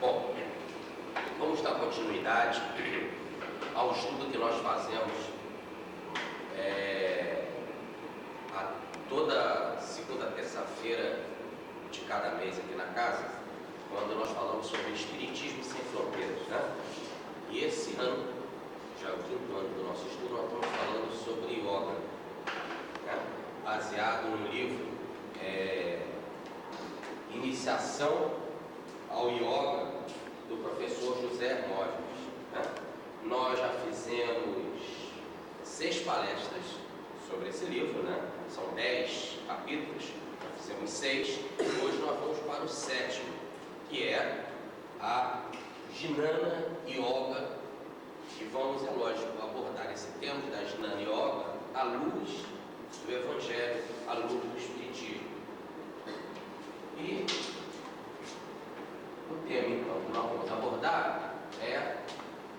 Bom, vamos dar continuidade ao estudo que nós fazemos a toda segunda terça-feira de cada mês aqui na casa, quando nós falamos sobre Espiritismo Sem Fronteiras, né? E esse ano, já é o 5º ano do nosso estudo, nós estamos falando sobre yoga, né? Baseado no livro Iniciação ao Yoga, do professor José Hermógenes, né? Nós já fizemos 6 palestras sobre esse livro, né? São 10 capítulos, já fizemos 6, hoje nós vamos para o 7º, que é a Jnana Yoga, e vamos, é lógico, abordar esse tema da Jnana Yoga à luz do Evangelho, à luz do Espiritismo. E o tema, então, que nós vamos abordar é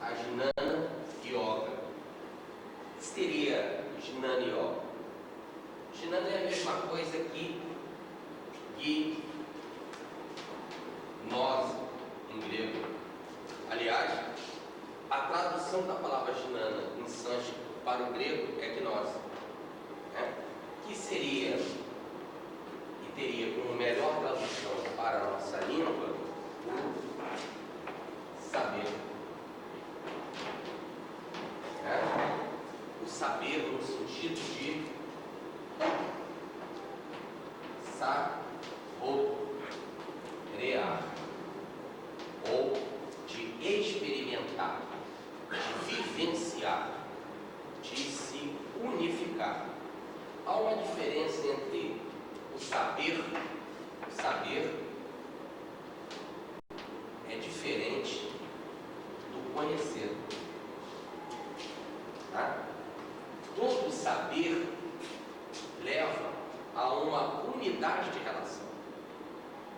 a Jnana Yoga. O que seria Jnana Yoga? Jnana é a mesma coisa que gnose, em grego. Aliás, a tradução da palavra Jnana em sânscrito para o grego é gnose, né? Que seria, e teria como melhor tradução para a nossa língua, o saber. O saber no sentido de saborear, ou de experimentar, de vivenciar, de se unificar. Há uma diferença entre o saber é diferente do conhecer. Tá? Todo saber leva a uma unidade de relação.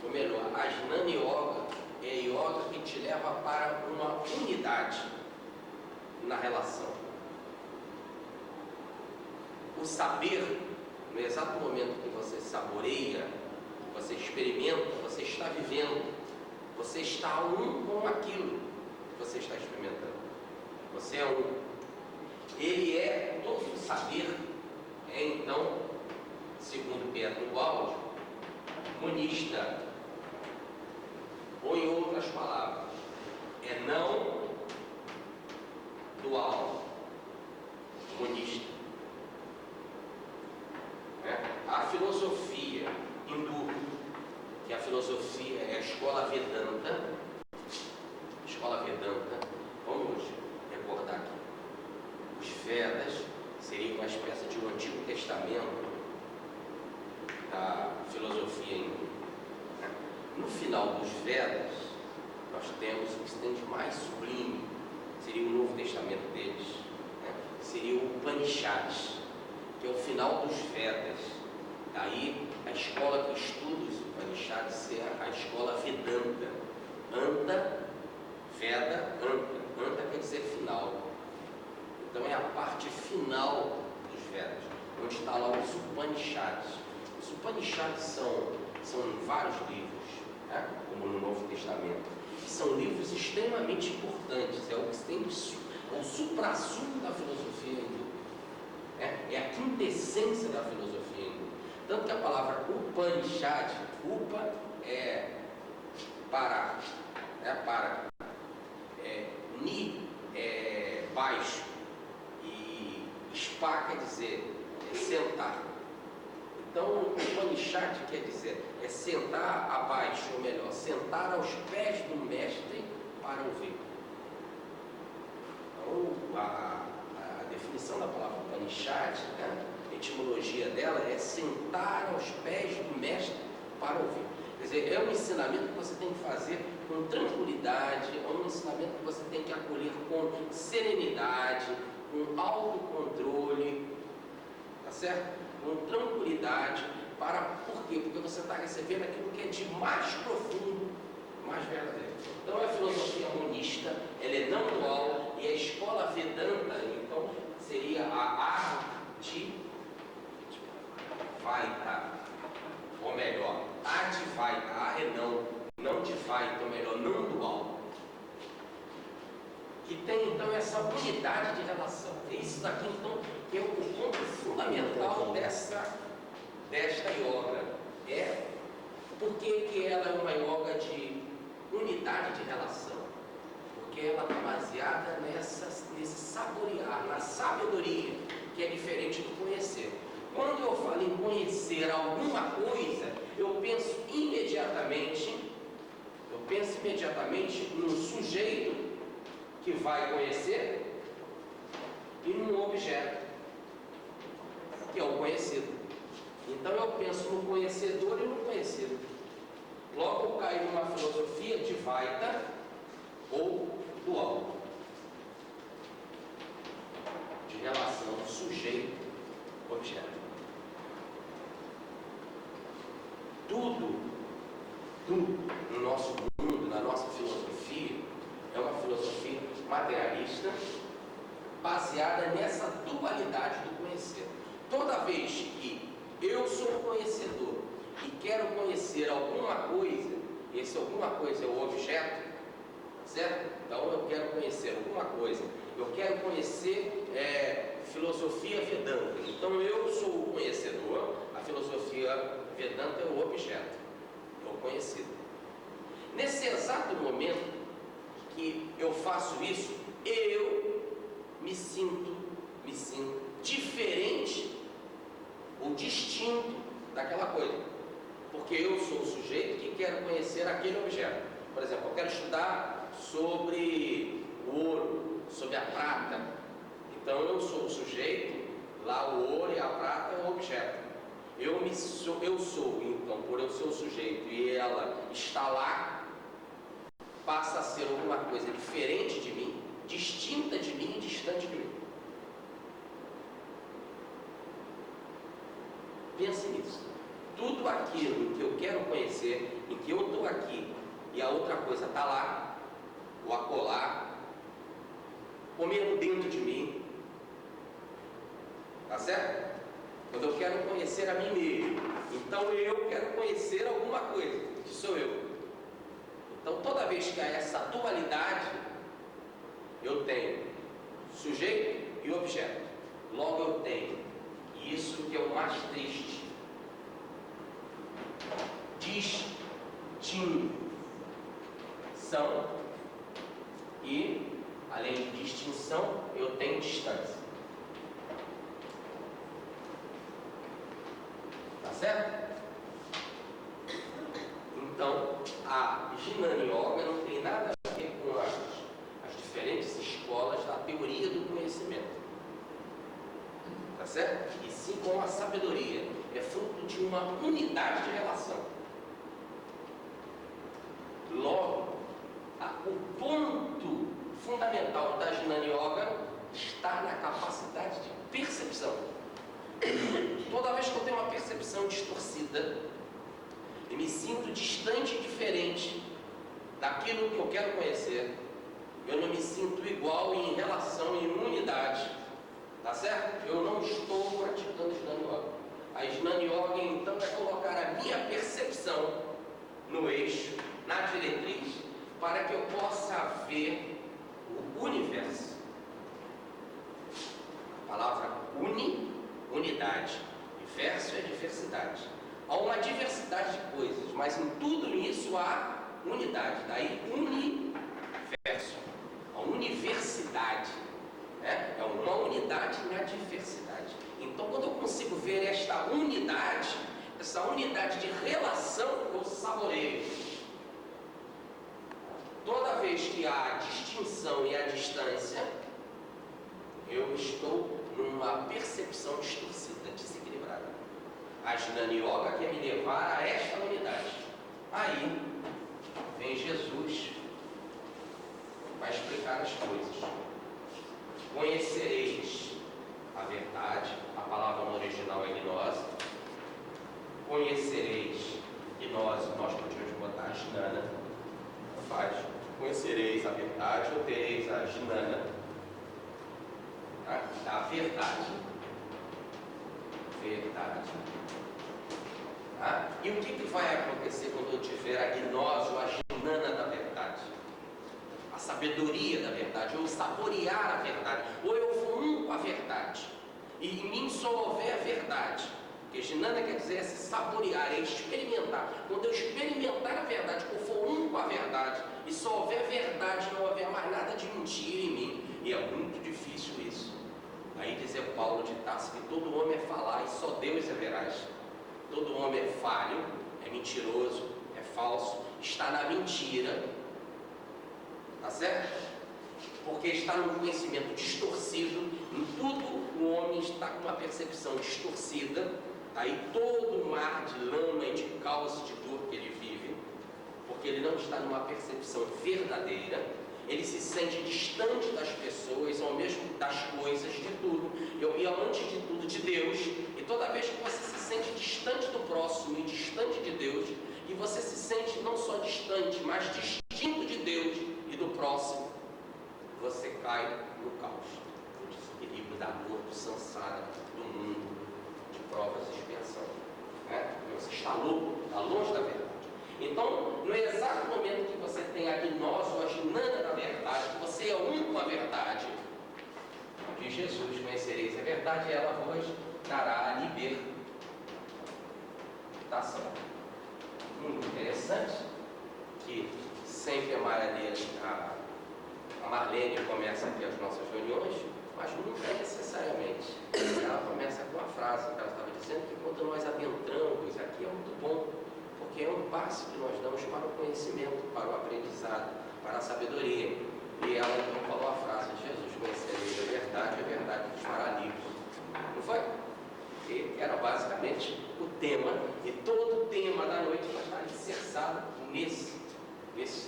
Ou melhor, a Jnana Yoga é a yoga que te leva para uma unidade na relação. O saber, no exato momento que você saboreia, você experimenta, você está vivendo, você está um com aquilo que você está experimentando. Você é um. Ele é, todo o saber é, então, segundo Pedro Gualdi, monista. Ou, em outras palavras, é não dual, monista. A filosofia hindu, que a filosofia é a escola Vedanta, vamos recordar aqui. Os Vedas seriam uma espécie de um Antigo Testamento da filosofia hindu. No final dos Vedas, nós temos o que se tem de mais sublime, seria o Novo Testamento deles, né? Seria o Upanishads, que é o final dos Vedas. Daí a escola que estuda os Upanishads é a escola Vedanta. Anta, Veda, Anta. Anta quer dizer final. Então é a parte final dos Vedas, onde está lá os Upanishads. Os Upanishads são vários livros, né? Como no Novo Testamento. E são livros extremamente importantes, é o que tem o suprassumo da filosofia hindu. É a quintessência da filosofia hindu. Tanto que a palavra Upanishad, Upa é parar, Ni é baixo, e Spa quer dizer sentar. Então, o Upanishad quer dizer sentar abaixo, ou melhor, sentar aos pés do mestre para ouvir. Então, a definição da palavra Upanishad, né, a etimologia dela é sentar aos pés do mestre para ouvir. Quer dizer, é um ensinamento que você tem que fazer com tranquilidade, é um ensinamento que você tem que acolher com serenidade, com autocontrole, tá certo? Com tranquilidade. Por quê? Porque você está recebendo aquilo que é de mais profundo, mais verdadeiro. Então, a filosofia monista, ela é não dual, e a escola Vedanta, então, seria a Advaita, ou melhor, Advaita, é não Dvaita, ou melhor, não dual. que tem então essa unidade de relação. É isso daqui então que é o ponto fundamental desta yoga. É porque ela é uma yoga de unidade de relação. Porque ela está baseada nesse saborear, na sabedoria, que é diferente do conhecer. Quando eu falo em conhecer alguma coisa, eu penso imediatamente num sujeito que vai conhecer e num objeto, que é o conhecido. Então eu penso no conhecedor e no conhecido. Logo eu caio numa filosofia de Vaita ou dual, de relação sujeito-objeto. Tudo no nosso mundo, na nossa filosofia, é uma filosofia materialista baseada nessa dualidade do conhecer. Toda vez que eu sou conhecedor e quero conhecer alguma coisa, esse alguma coisa é o objeto, certo? Então eu quero conhecer alguma coisa, eu quero conhecer filosofia Vedanta. Então eu sou o conhecedor, a filosofia Vedanta é o objeto, é o conhecido. Nesse exato momento que eu faço isso, eu me sinto diferente ou distinto daquela coisa, porque eu sou o sujeito que quero conhecer aquele objeto. Por exemplo, eu quero estudar sobre o ouro, sobre a prata. Então eu sou o sujeito, lá o ouro e a prata é o objeto. Eu sou, então, por eu ser o sujeito e ela está lá, passa a ser alguma coisa diferente de mim, distinta de mim e distante de mim. Pense nisso. Tudo aquilo em que eu quero conhecer, em que eu estou aqui e a outra coisa está lá, ou acolá, ou mesmo dentro de mim, tá certo? Quando eu quero conhecer a mim mesmo, então eu quero conhecer alguma coisa, que sou eu. Então toda vez que há essa dualidade, eu tenho sujeito e objeto. Logo eu tenho, e isso que é o mais triste, distinção, e além de distinção, eu tenho distância. Tá certo? Então, a Jnana Yoga não tem nada a ver com as diferentes escolas da teoria do conhecimento. Tá certo? E sim com a sabedoria. É fruto de uma unidade de relação. Logo, o ponto fundamental da Jnana Yoga está na capacidade de percepção. Toda vez que eu tenho uma percepção distorcida, eu me sinto distante e diferente daquilo que eu quero conhecer, eu não me sinto igual em relação, em unidade, tá certo? Eu não estou praticando Jnana Yoga. A Jnana Yoga, então, é colocar a minha percepção no eixo, na diretriz, para que eu possa ver o universo. A palavra unidade, e verso é diversidade. Há uma diversidade de coisas, mas em tudo isso há unidade. Daí universo, a universidade, né? É uma unidade na diversidade. Então, quando eu consigo ver esta unidade de relação, eu saboreio. Toda vez que há a distinção e a distância, eu estou numa percepção distorcida, desequilibrada. A Jnana Yoga quer me levar a esta unidade. Aí vem Jesus, vai explicar as coisas. Conhecereis a verdade, a palavra no original é gnose. Conhecereis, gnose, nós podemos botar a Jnana, faz. Conhecereis a verdade ou tereis a Jnana, a verdade. E o que vai acontecer quando eu tiver a gnose ou a Jnana da verdade? a sabedoria da verdade, ou saborear a verdade, ou eu for um com a verdade, e em mim só houver verdade. Porque Ginana quer dizer é se saborear, é experimentar. Quando eu experimentar a verdade, que eu for um com a verdade, e só houver verdade, não houver mais nada de mentira em mim, e é muito difícil isso. Aí diz Paulo de Tarso que todo homem é falar e só Deus é veraz. Todo homem é falho, é mentiroso, é falso, está na mentira, tá certo? Porque está num conhecimento distorcido, em tudo o homem está com uma percepção distorcida, aí todo o mar de lama e de caos e de dor que ele vive, porque ele não está numa percepção verdadeira, ele se sente distante das pessoas, ao mesmo das coisas, de tudo, e antes de tudo de Deus, e toda vez que você se sente distante do próximo e distante de Deus, e você se sente não só distante, mas distinto de Deus e do próximo, você cai no caos, no desequilíbrio da dor, do samsara, do mundo, de provas e expiação. Você está louco, está longe da verdade. Então, no exato momento que você tem a gnose ou a ginana da verdade, que você é um com a verdade, de Jesus conhecereis a verdade, e ela vos dará a libertação. Muito interessante que sempre a Marlene começa aqui as nossas reuniões, mas nunca necessariamente. Ela começa com a frase que ela estava dizendo, que quando nós adentramos aqui é muito bom, porque é um passo que nós damos para o conhecimento, para o aprendizado, para a sabedoria. E ela então falou a frase: Jesus conhecereis a verdade vos fará livres. Não foi? E era basicamente o tema, e todo o tema da noite vai estar alicerçado nesses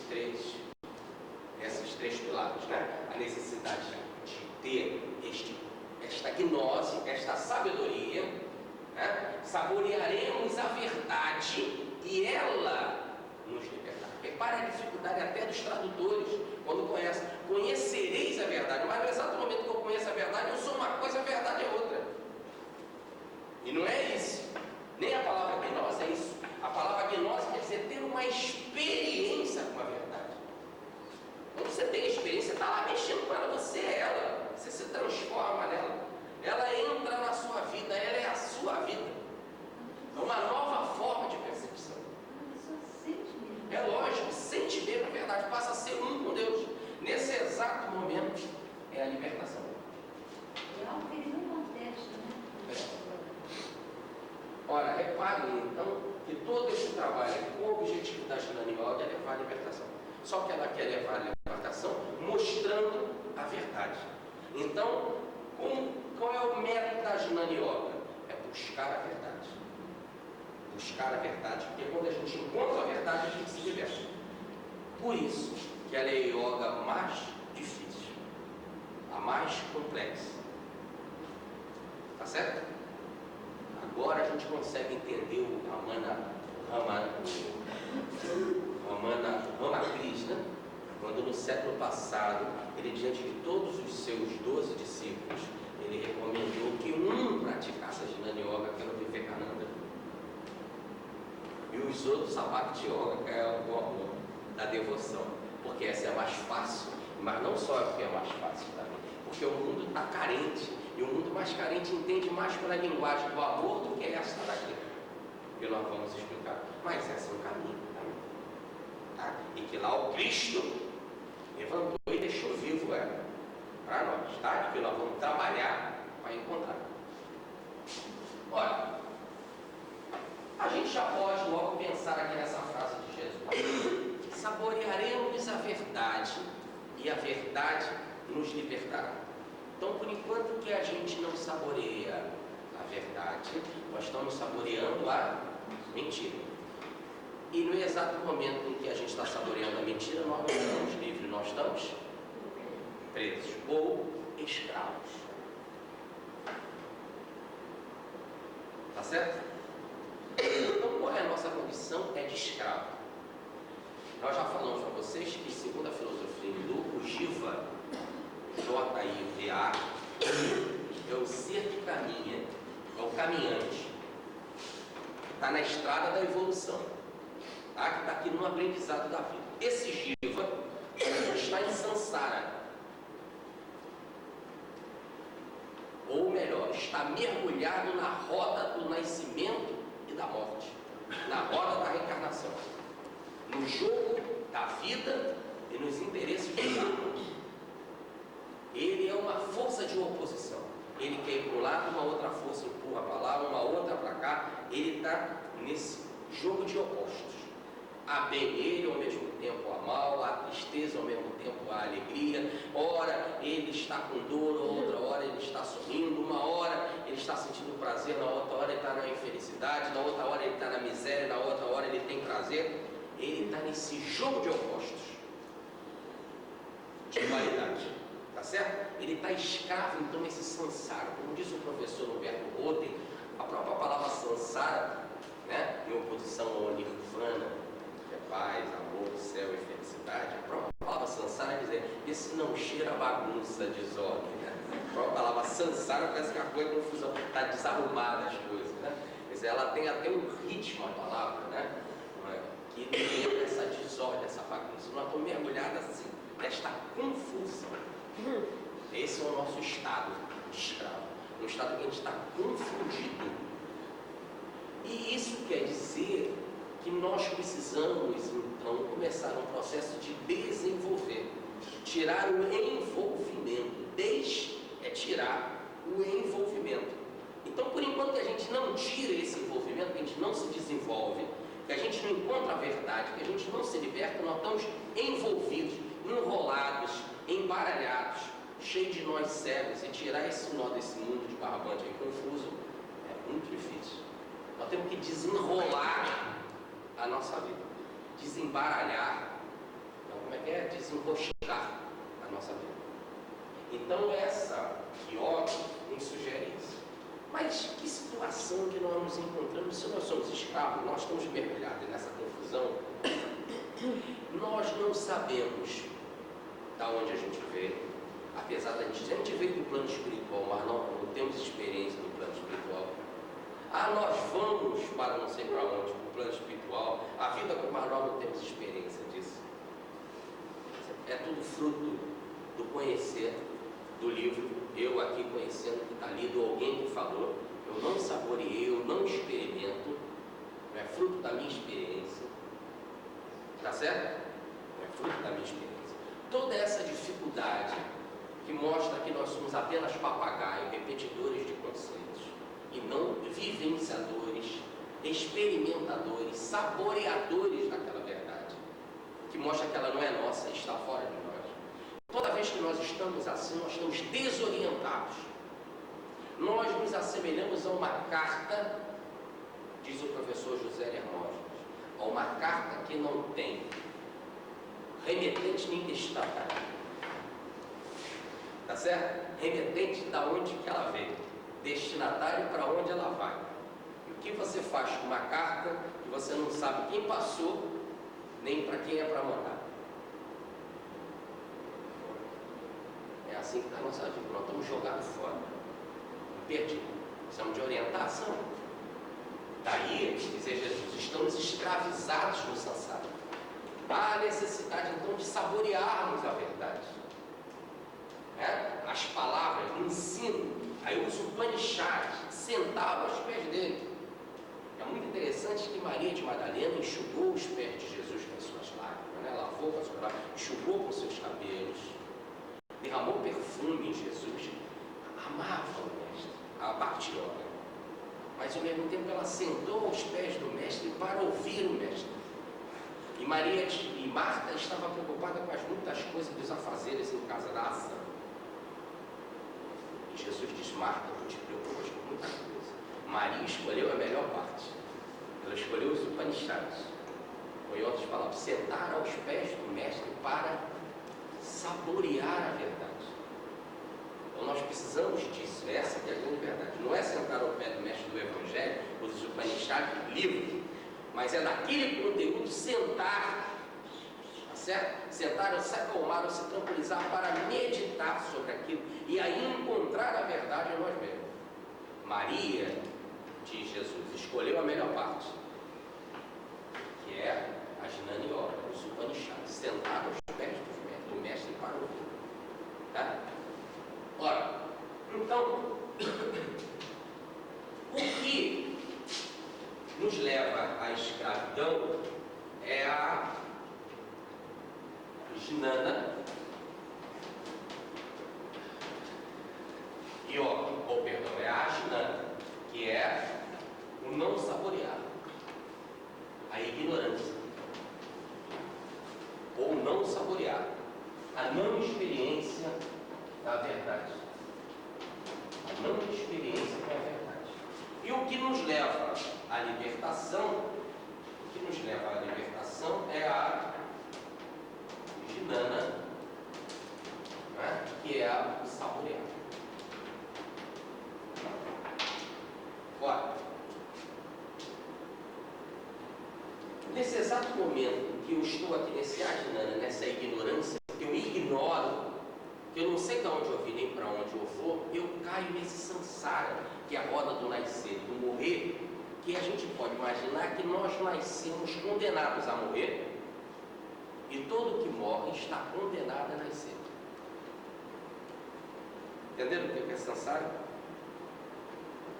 três pilares, né? A necessidade de ter esta gnose, esta sabedoria, né? Saborearemos a verdade e ela nos libertará. Repare a dificuldade até dos tradutores quando conhecereis a verdade, mas no exato momento que eu conheço a verdade, eu sou uma coisa, a verdade é outra. E não é isso. Nem a palavra gnose é isso. A palavra gnose quer dizer ter uma experiência com a verdade. Quando você tem experiência, você está lá mexendo com ela, você é ela. Você se transforma nela. Ela entra na sua vida, ela é a sua vida. É uma nova forma de percepção. É lógico, sente mesmo a verdade, passa a ser um com Deus. Nesse exato momento, é a libertação. É algo que ele não contesta, né? Ora, reparem então que todo esse trabalho, o objetivo da Ginana Yoga é levar a libertação. Só que ela quer levar a libertação mostrando a verdade. Então, qual é o método da Ginana Yoga? É buscar a verdade. Buscar a verdade, porque quando a gente encontra a verdade, a gente se liberta. Por isso que ela é a yoga mais difícil, a mais complexa. Tá certo? Agora a gente consegue entender o Ramakrishna, quando no século passado, ele, diante de todos os seus 12 discípulos, ele recomendou que um praticasse a Ginana Yoga, que era o Vivekananda, e os outros a Bhakti Yoga, que é o amor da devoção, porque essa é a mais fácil, mas não só porque é mais fácil também, porque o mundo está carente, e o mundo mais carente entende mais pela linguagem do amor do que esta daqui, que nós vamos explicar. Mas esse é um caminho, tá? E que lá o Cristo levantou e deixou vivo ela para nós, tá? E que nós vamos trabalhar para encontrar. Olha, a gente já pode logo pensar aqui nessa frase de Jesus: saborearemos a verdade e a verdade nos libertará. Então, por enquanto que a gente não saboreia a verdade, nós estamos saboreando a mentira. E no exato momento em que a gente está saboreando a mentira, nós não estamos livres, nós estamos presos ou escravos. Tá certo? Então, qual é a nossa condição? É de escravo. Nós já falamos para vocês que, segundo a filosofia hindu, o Jiva, J-I-V-A, é o ser que caminha, é o caminhante, está na estrada da evolução, tá? Que está aqui no aprendizado da vida. Esse Jiva está em samsara. Ou melhor, está mergulhado na roda do nascimento e da morte, na roda da reencarnação, no jogo da vida e nos interesses do mundo. Ele é uma força de oposição. Ele quer ir para um lado, uma outra força empurra para lá, uma outra para cá. Ele está nesse jogo de opostos. Há bem nele, ao mesmo tempo há mal, há tristeza, ao mesmo tempo há alegria. Ora ele está com dor, outra hora ele está sorrindo, uma hora ele está sentindo prazer, na outra hora ele está na infelicidade, na outra hora ele está na miséria, na outra hora ele tem prazer. Ele está nesse jogo de opostos, de dualidade, tá certo? Ele está escravo, então, esse samsara. Como diz o professor Humberto Roden, a própria palavra samsara, né, em oposição ao nirvana, que é paz, amor, céu e felicidade, a própria palavra samsara quer dizer, esse não cheira a bagunça, desordem, né? A própria palavra samsara parece que a coisa é confusão, está desarrumada as coisas, né? Quer dizer, ela tem até um ritmo, a palavra, né? Que tem essa desordem, essa bagunça. Nós estamos mergulhados assim, nesta confusão. Esse é o nosso estado de escravo, um estado que a gente está confundido. E isso quer dizer que nós precisamos, então, começar um processo de desenvolver, tirar o envolvimento. Tirar o envolvimento. Então, por enquanto que a gente não tira esse envolvimento, que a gente não se desenvolve, que a gente não encontra a verdade, que a gente não se liberta, nós estamos envolvidos, enrolados, embaralhados, cheios de nós cegos. E tirar esse nó desse mundo de barbante aí confuso é muito difícil. Nós temos que desenrolar a nossa vida, desembaralhar, então, como é que é? Desenroscar a nossa vida. Então essa yoga nos sugere isso. Mas que situação que nós nos encontramos se nós somos escravos, nós estamos mergulhados nessa confusão, nós não sabemos da onde a gente veio, apesar da gente veio do plano espiritual, mas não temos experiência do plano espiritual. Nós vamos para não sei para onde, para o plano espiritual, a vida com nós não temos experiência disso. É tudo fruto do conhecer, do livro, eu aqui conhecendo o que está lido, alguém que falou, eu não saboreei, eu não experimento, não é fruto da minha experiência, tá certo? Não é fruto da minha experiência. Toda essa dificuldade que mostra que nós somos apenas papagaios, repetidores de conceitos, e não vivenciadores, experimentadores, saboreadores daquela verdade, que mostra que ela não é nossa, está fora de nós. Toda vez que nós estamos assim, nós estamos desorientados. Nós nos assemelhamos a uma carta, diz o professor José Hermógenes, a uma carta que não tem remetente nem destinatário. Tá certo? Remetente da onde que ela veio, destinatário para onde ela vai. E o que você faz com uma carta que você não sabe quem passou, nem para quem é para mandar? É assim que está a nossa vida. Nós estamos jogados fora, perdidos. Precisamos de orientação. Daí, dizer Jesus, estamos escravizados no samsara. Há necessidade então de saborearmos a verdade. As palavras, o ensino. Aí usa o Upanishad, sentava aos pés dele. É muito interessante que Maria de Madalena enxugou os pés de Jesus com as suas lágrimas, né? Lavou com as suas lágrimas, enxugou com seus cabelos, derramou perfume em Jesus, amava o mestre, a Bhakti-yoga. Mas ao mesmo tempo ela sentou aos pés do mestre para ouvir o mestre. E Marta estava preocupada com as muitas coisas dos afazeres em casa da ação. E Jesus diz: Marta, não te preocupes com muita coisa. Maria escolheu a melhor parte. Ela escolheu os Upanishads. Ou em outras palavras, sentar aos pés do mestre para saborear a verdade. Então nós precisamos disso. Essa é a grande verdade. Não é sentar ao pé do mestre do Evangelho, ou dos Upanishads, livro, mas é naquele conteúdo sentar, tá certo? Sentar ou se acalmar ou se tranquilizar para meditar sobre aquilo e aí encontrar a verdade em nós mesmos. Maria, diz Jesus, escolheu a melhor parte, que é a Jnana Yoga, os Upanishads, sentar aos pés do mestre para ouvir. Jnana e é a Ajnana, que é o não saborear, a ignorância, ou não saborear, a não experiência da verdade, a não experiência com a verdade. E o que nos leva à libertação, é a Jnana, né? Que é o saborear. Ora, nesse exato momento que eu estou aqui nesse ajnana, nessa ignorância, que eu ignoro, que eu não sei de onde eu vim nem para onde eu vou, eu caio nesse samsara, que é a roda do nascer, do morrer, que a gente pode imaginar que nós nascemos condenados a morrer, e todo que morre está condenado a nascer. Entenderam o que é samsara?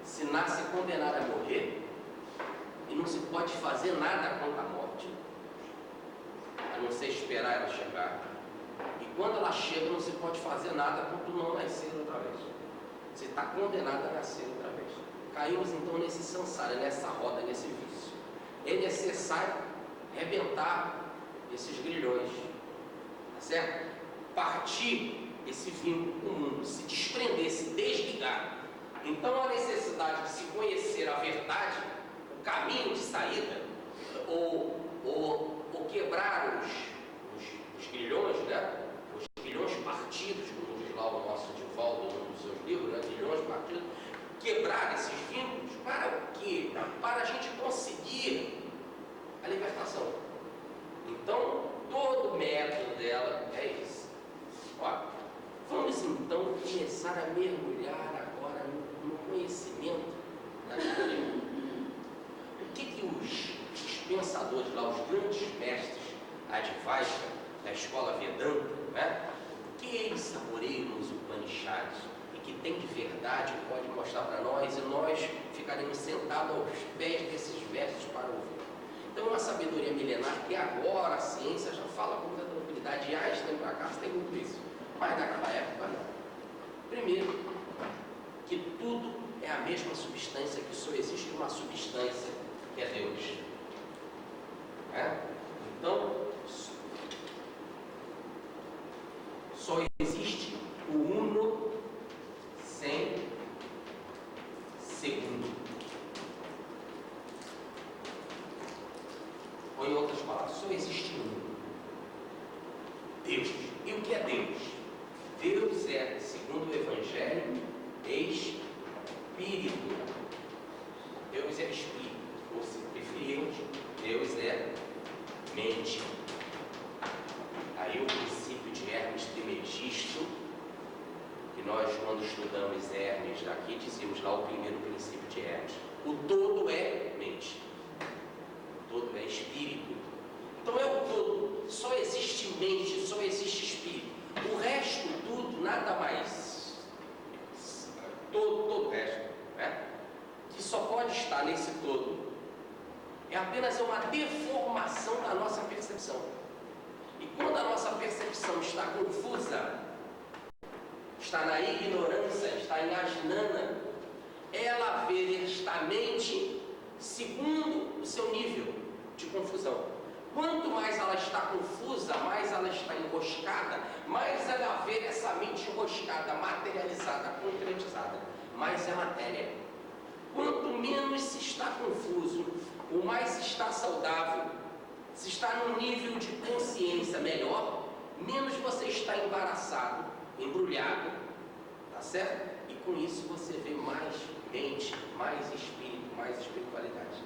Se nasce condenado a morrer, e não se pode fazer nada contra a morte, a não ser esperar ela chegar. E quando ela chega, não se pode fazer nada contra o não nascer outra vez. Você está condenado a nascer outra vez. Caímos então nesse samsara, nessa roda, nesse vício. É necessário arrebentar esses grilhões, tá certo? Partir esse vínculo com o mundo, se desprender, se desligar. Então a necessidade de se conhecer a verdade, o caminho de saída, ou quebrar os grilhões, né? Os grilhões partidos, como diz lá o nosso Divaldo num dos seus livros, né? Grilhões partidos, quebrar esses vínculos, para o quê? Para a gente conseguir a libertação. Então, todo o método dela é isso. Ó, vamos então começar a mergulhar agora no conhecimento da vida. O que os pensadores lá, os grandes mestres Advaita, da escola Vedanta, né? O que eles saboreiam nos Upanishads e que tem de verdade pode mostrar para nós, e nós ficaremos sentados aos pés desses versos para ouvir. Então é uma sabedoria milenar que agora a ciência já fala com muita tranquilidade, e Einstein para cá tem muito isso, mas naquela época não. Primeiro, que tudo é a mesma substância, que só existe uma substância, que é Deus. Então, só existe o uno sem segundo. Ou em outras palavras, só existe um. Deus. E o que é Deus? Deus é, segundo o Evangelho, Espírito. Deus é Espírito. Ou se preferirmos, Deus é mente. Aí o princípio de Hermes Trismegisto, que nós, quando estudamos Hermes aqui, dizíamos lá o primeiro princípio de Hermes: o todo é mente, o todo é espírito. Então é o todo, só existe mente, só existe espírito. O resto tudo, nada mais, todo o resto, né? Que só pode estar nesse todo, é apenas uma deformação da nossa percepção. E quando a nossa percepção está confusa, está na ignorância, está em ajnana, ela vê esta mente segundo o seu nível de confusão. Quanto mais ela está confusa, mais ela está enroscada, mais ela vê essa mente enroscada, materializada, concretizada, mais é matéria. Quanto menos se está confuso, o mais está saudável. Se está num nível de consciência melhor, menos você está embaraçado, embrulhado, tá certo? E com isso você vê mais mente, mais espírito, mais espiritualidade.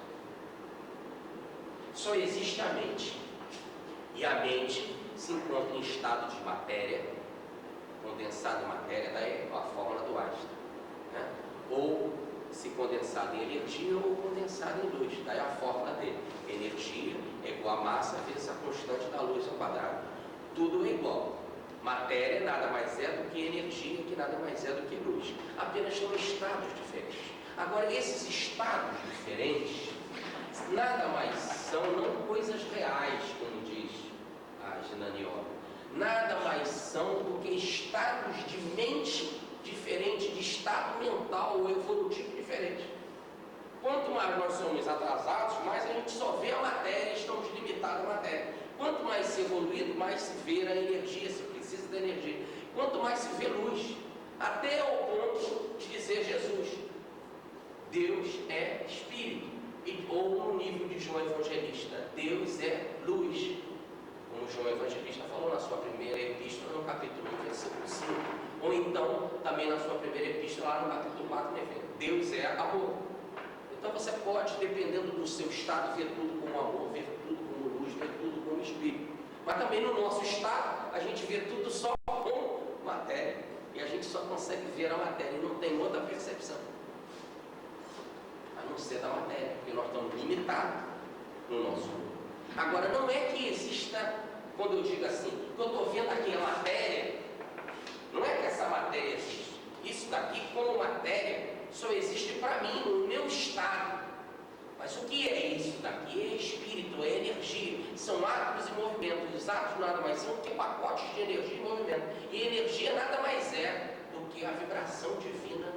Só existe a mente. E a mente se encontra em estado de matéria, condensado em matéria, daí a fórmula do Einstein, né? Ou se condensado em energia ou condensado em luz, daí a fórmula dele. Energia é igual a massa vezes a constante da luz ao quadrado. Tudo é igual. Matéria nada mais é do que energia, que nada mais é do que luz. Apenas são estados diferentes. Agora, esses estados diferentes nada mais são não coisas reais, como diz a Jnana Yoga. mente diferente, de estado mental ou evolutivo diferente. Quanto mais nós somos atrasados, mais a gente só vê a matéria, estamos limitados à matéria. Quanto mais se evoluído, mais se vê a energia, se precisa da energia. Quanto mais se vê luz, até ao ponto de dizer Jesus, Deus é Espírito, ou no nível de João Evangelista, Deus é luz, como João Evangelista falou na sua primeira epístola, no capítulo 1, versículo 5, ou então também na sua primeira epístola, lá no capítulo 4, Deus é amor. Então você pode, dependendo do seu estado, ver tudo como amor, ver tudo como luz, ver tudo como Espírito. Mas também no nosso estado, a gente vê tudo só como matéria, e a gente só consegue ver a matéria, e não tem outra percepção a não ser da matéria, porque nós estamos limitados no nosso mundo. Agora, não é que exista, quando eu digo assim, que eu estou vendo aqui a matéria, não é que essa matéria existe. Isso daqui, como matéria, só existe para mim, no meu estado. Mas o que é isso daqui? É espírito, é energia, são átomos e movimentos. Os átomos nada mais são que pacotes de energia e movimento. E energia nada mais é do que a vibração divina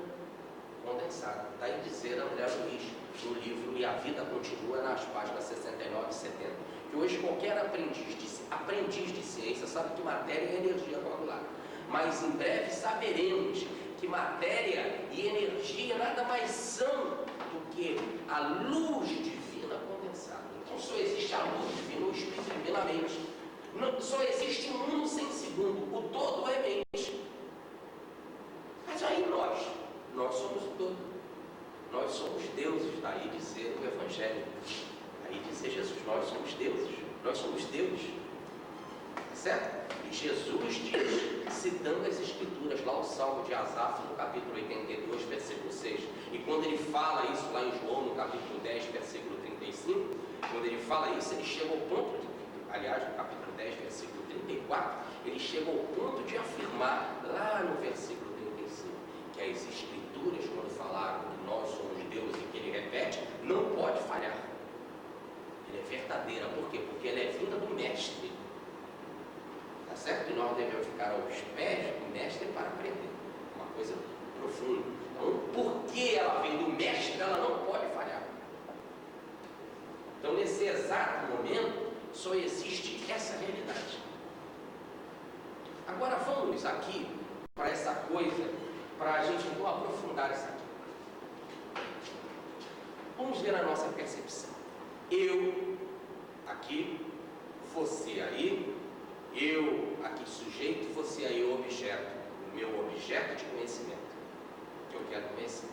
condensada. Daí dizer André Luiz, no livro E a Vida Continua, nas páginas 69 e 70, que hoje qualquer aprendiz de ciência sabe que matéria é energia modular. Mas em breve saberemos que matéria e energia nada mais são do que a luz divina condensada. Então só existe a luz divina, o Espírito divinamente. Não, só existe um sem segundo, o todo é mente. Mas aí nós somos o todo. Nós somos deuses, daí dizer o Evangelho. Daí dizer Jesus, nós somos deuses. Nós somos deuses. Certo? E Jesus diz, citando as Escrituras, lá o Salmo de Asaf, no capítulo 82, versículo 6. E quando ele fala isso lá em João, no capítulo 10, versículo 35, quando ele fala isso, ele chega ao ponto de, aliás, no capítulo 10, versículo 34, ele chega ao ponto de afirmar, lá no versículo 35, que as Escrituras, quando falaram que nós somos Deus e que ele repete, não pode falhar. Ele é verdadeira. Por quê? Porque ela é vinda do Mestre. Tá certo que nós devemos ficar aos pés do Mestre para aprender. Uma coisa profunda. Então, porque ela vem do Mestre, ela não pode falhar. Então, nesse exato momento, só existe essa realidade. Agora, vamos aqui para essa coisa, para a gente não aprofundar isso aqui. Vamos ver a nossa percepção. Eu, aqui, você aí, eu, aqui sujeito, você aí objeto, o meu objeto de conhecimento, que eu quero conhecer.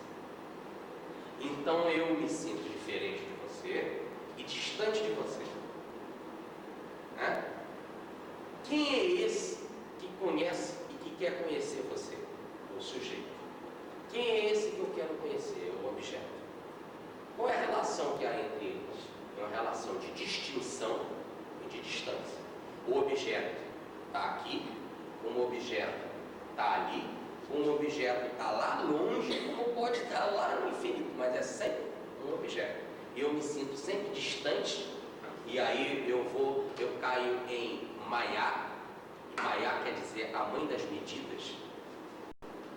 Então eu me sinto diferente de você e distante de você. Né? Quem é esse que conhece e que quer conhecer você? O sujeito. Quem é esse que eu quero conhecer? O objeto. Qual é a relação que há entre eles? É uma relação de distinção e de distância. O objeto está aqui, um objeto está ali, um objeto está lá longe, como pode estar lá no infinito, mas é sempre um objeto. Eu me sinto sempre distante, e aí eu caio em Maya. Maya quer dizer a mãe das medidas.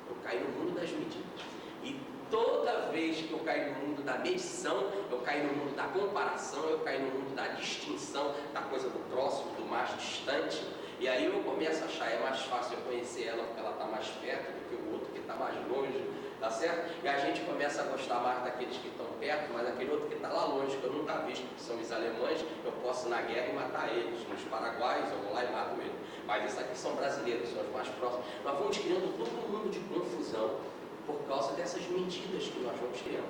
Eu caio no mundo das medidas. E toda vez que eu caio no mundo da medição, eu caio no mundo da comparação, eu caio no mundo da distinção, da coisa do próximo, do mais distante, e aí eu começo a achar, é mais fácil eu conhecer ela porque ela está mais perto do que o outro que está mais longe, tá certo? E a gente começa a gostar mais daqueles que estão perto, mas aquele outro que está lá longe, que eu nunca vi, que são os alemães, eu posso ir na guerra e matar eles. Nos paraguaios, eu vou lá e mato eles. Mas esses aqui são brasileiros, são os mais próximos. Nós vamos criando todo um mundo de confusão por causa dessas medidas que nós vamos criando,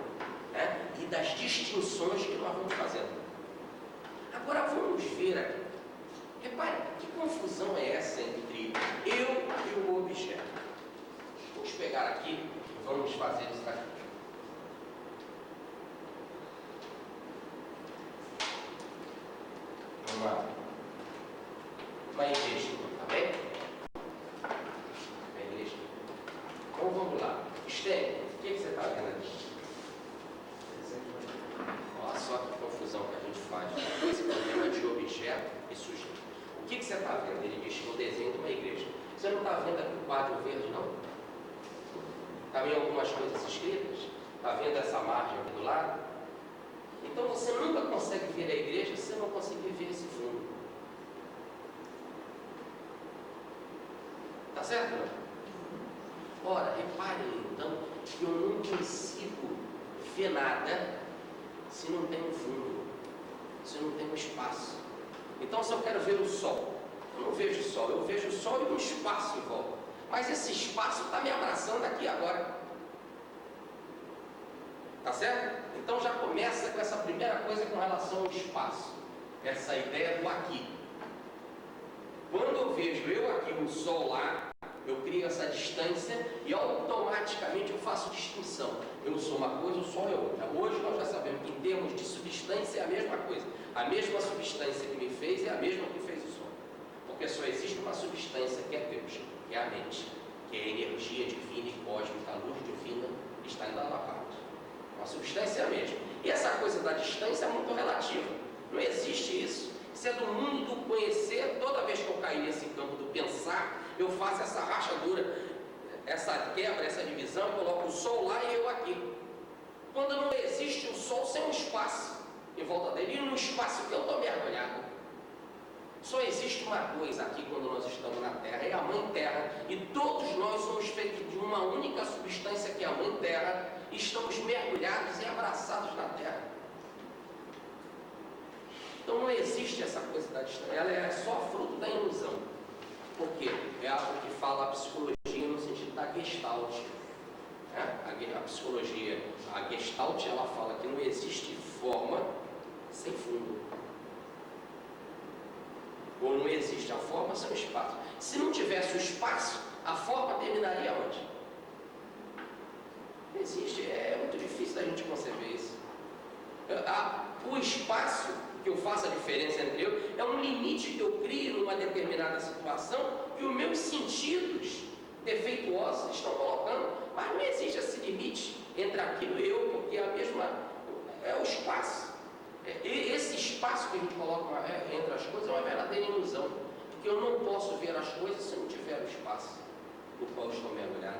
né? E das distinções que nós vamos fazendo. Agora vamos ver aqui. Repare, que confusão é essa entre eu e o objeto? Vamos pegar aqui e vamos fazer isso aqui. Uma igreja, tá bem? Uma igreja. Então vamos lá. Estênio, o que você está vendo aqui? Olha só que confusão que a gente faz. Esse problema de objeto e sujeito. O que você está vendo? Ele diz que o desenho de uma igreja. Você não está vendo aqui o quadro verde, não? Está vendo algumas coisas escritas? Está vendo essa margem aqui do lado? Então você nunca consegue ver a igreja se não conseguir ver esse fundo. Tá certo? Não? Ora, reparem então que eu não consigo ver nada se não tem um fundo, se não tem um espaço. Então, se eu quero ver o sol, eu não vejo o sol, eu vejo o sol e um espaço em volta. Mas esse espaço está me abraçando aqui agora. Tá certo? Então já começa com essa primeira coisa com relação ao espaço. Essa ideia do aqui. Quando eu vejo eu aqui, o sol lá, eu crio essa distância e automaticamente eu faço distinção. Eu sou uma coisa, o sol é outra. Hoje nós já sabemos que em termos de substância é a mesma coisa. A mesma substância que me fez é a mesma que fez o sol. Porque só existe uma substância que é Deus, que é a mente, que é a energia divina e cósmica, a luz divina está em lado à parte. A substância é a mesma. E essa coisa da distância é muito relativa. Não existe isso. Isso é do mundo do conhecer. Toda vez que eu cair nesse campo do pensar, eu faço essa rachadura, essa quebra, essa divisão, eu coloco o sol lá e eu aqui. Quando não existe o sol sem um espaço em volta dele, e no espaço que eu estou mergulhado. Só existe uma coisa aqui quando nós estamos na Terra, é a Mãe Terra, e todos nós somos feitos de uma única substância que é a Mãe Terra, e estamos mergulhados e abraçados na Terra. Então não existe essa coisa da distância, ela é só fruto da ilusão. Por quê? É algo que fala a psicologia no sentido da Gestalt. A psicologia, a Gestalt, ela fala que não existe forma sem fundo. Ou não existe a forma sem o espaço. Se não tivesse o espaço, a forma terminaria onde? Não existe, é muito difícil da gente conceber isso. O espaço que eu faço a diferença entre eu é um limite que eu crio numa determinada situação que os meus sentidos defeituosos estão colocando, mas não existe esse limite entre aquilo e eu, porque é a mesma, é o espaço. Esse espaço que a gente coloca entre as coisas é uma verdadeira ilusão, porque eu não posso ver as coisas se não tiver o espaço no qual estou mergulhado.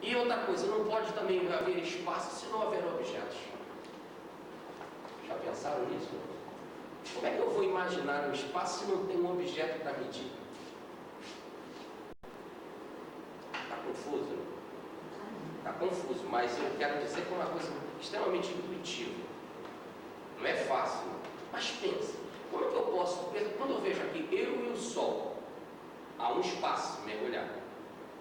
E outra coisa, não pode também haver espaço se não houver objetos. Já pensaram nisso? Como é que eu vou imaginar um espaço se não tem um objeto para medir? Está confuso? Está confuso, mas eu quero dizer que é uma coisa extremamente intuitiva. Não é fácil, mas pensa. Como é que eu posso, quando eu vejo aqui eu e o sol, há um espaço mergulhado.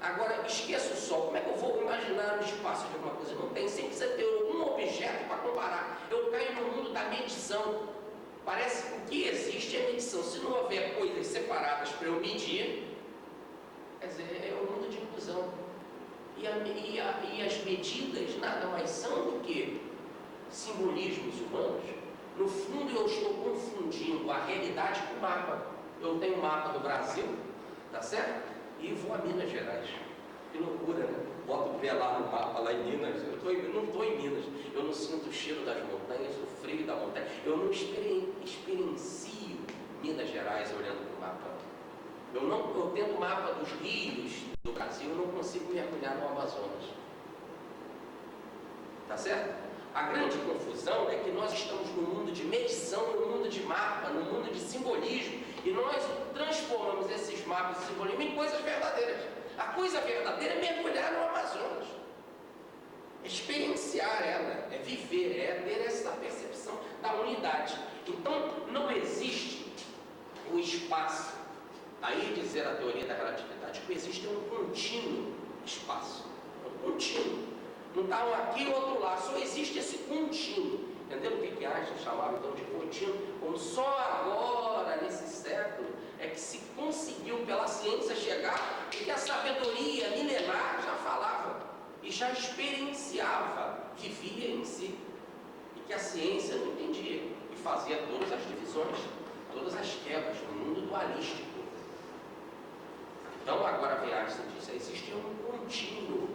Agora, esqueça o sol, como é que eu vou imaginar um espaço de alguma coisa? Não tem, sempre precisa ter algum objeto para comparar. Eu caio no mundo da medição. Parece que o que existe é medição. Se não houver coisas separadas para eu medir, quer dizer, é um mundo de ilusão. E as medidas nada mais são do que simbolismos humanos. No fundo, eu estou confundindo a realidade com o mapa. Eu tenho um mapa do Brasil, tá certo? E vou a Minas Gerais. Que loucura, né? Boto o pé lá no mapa, lá em Minas. Eu não estou em Minas. Eu não sinto o cheiro das montanhas, o frio da montanha. Eu não experiencio Minas Gerais olhando para o mapa. Eu tento o mapa dos rios do Brasil, eu não consigo mergulhar no Amazonas. Tá certo? A grande confusão é que nós estamos no mundo de medição, no mundo de mapa, no mundo de simbolismo, e nós transformamos esses mapas e simbolismo em coisas verdadeiras. A coisa verdadeira é mergulhar no Amazonas, é experienciar ela, é viver, é ter essa percepção da unidade. Então não existe o espaço. Aí dizer a teoria da relatividade, o que existe é um contínuo espaço, um contínuo. Não está um aqui e outro lá, só existe esse contínuo. Entendeu o que Einstein chamava então de contínuo? Como só agora, nesse século, é que se conseguiu pela ciência chegar e que a sabedoria milenar já falava e já experienciava, vivia em si. E que a ciência não entendia e fazia todas as divisões, todas as quebras no mundo dualístico. Então agora vem Einstein e diz, existe um contínuo.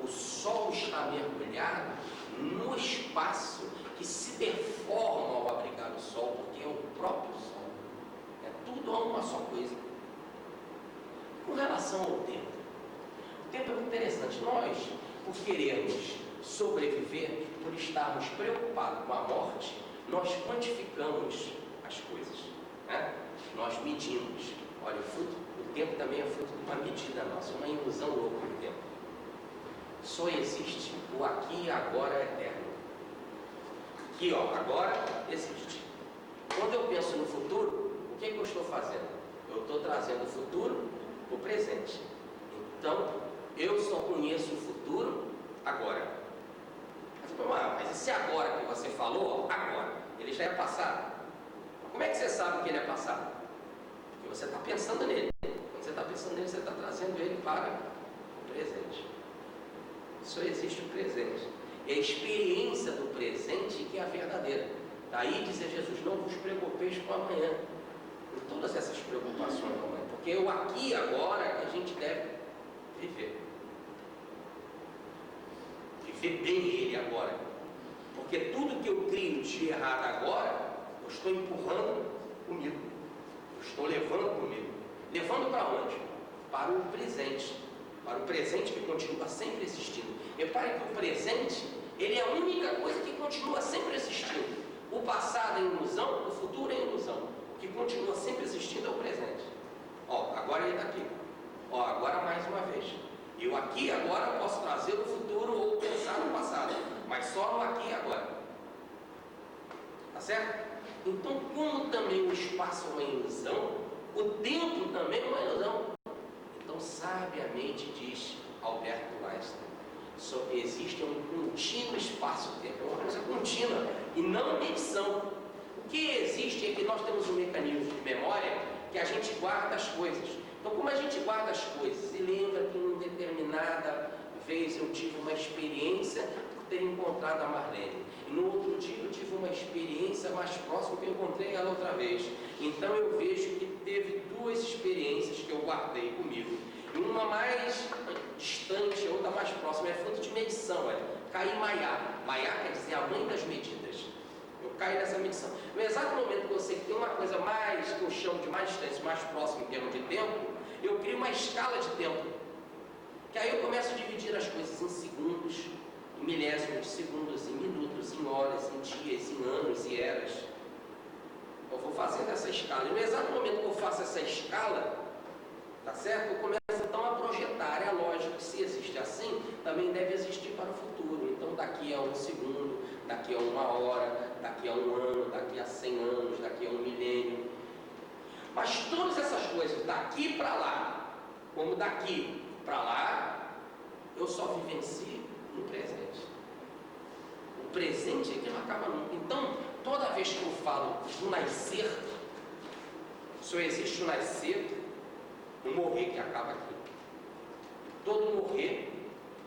O Sol está mergulhado no espaço que se deforma ao abrigar o Sol, porque é o próprio Sol. É tudo uma só coisa. relação ao tempo, o tempo é muito interessante. Nós, por querermos sobreviver, por estarmos preocupados com a morte, nós quantificamos as coisas, né? Nós medimos. Olha, o tempo também é fruto de uma medida nossa, uma ilusão louca do tempo. Só existe o aqui e agora eterno. Aqui, ó, agora existe. Quando eu penso no futuro, o que eu estou fazendo? Eu estou trazendo o futuro para o presente. Então, eu só conheço o futuro agora. Mas esse agora que você falou, agora, ele já é passado. Como é que você sabe que ele é passado? Porque você está pensando nele. Quando você está pensando nele, você está trazendo ele para o presente. Só existe o presente. E a experiência do presente que é a verdadeira. Daí dizer Jesus, não vos preocupeis com amanhã. Com todas essas preocupações com amanhã. Porque é o aqui e agora que a gente deve viver. Viver bem ele agora. Porque tudo que eu crio de errado agora, eu estou empurrando comigo. Eu estou levando comigo. Levando para onde? Para o presente. Para o presente que continua sempre existindo. Repare que o presente, ele é a única coisa que continua sempre existindo. O passado é ilusão, o futuro é ilusão. O que continua sempre existindo é o presente. Ó, agora ele está aqui. Ó, agora mais uma vez. Eu aqui agora posso trazer o futuro ou pensar no passado, mas só no aqui e agora. Tá certo? Então, como também o espaço é uma ilusão, o tempo também é uma ilusão. Então, sabiamente diz Alberto Einstein, só existe um contínuo espaço-tempo, é uma coisa contínua e não medição. O que existe é que nós temos um mecanismo de memória que a gente guarda as coisas. Então, como a gente guarda as coisas e lembra que em determinada vez eu tive uma experiência por ter encontrado a Marlene, e no outro dia eu tive uma experiência mais próxima que eu encontrei ela outra vez. Então eu vejo que teve duas experiências que eu guardei comigo, e uma mais distante, a outra mais próxima. É fruto de medição, caí em Maiá. Maiá quer dizer a mãe das medidas. Eu caio nessa medição. No exato momento que eu sei que tem uma coisa mais, que eu chamo de mais distante, mais próxima em termos de tempo, eu crio uma escala de tempo. Que aí eu começo a dividir as coisas em segundos, em milésimos de segundos, em minutos, em horas, em dias, em anos e eras. Eu vou fazendo essa escala. E no exato momento que eu faço essa escala, tá certo? Eu começo então a projetar. É lógico que se existe assim, também deve existir para o futuro. Então daqui a um segundo, daqui a uma hora, daqui a um ano, daqui a 100 anos, daqui a um milênio. Mas todas essas coisas, daqui para lá, como daqui para lá, eu só vivencio no presente. O presente é que não acaba nunca. Então, toda vez que eu falo do nascer, só existe o nascer, o morrer que acaba aqui. Todo morrer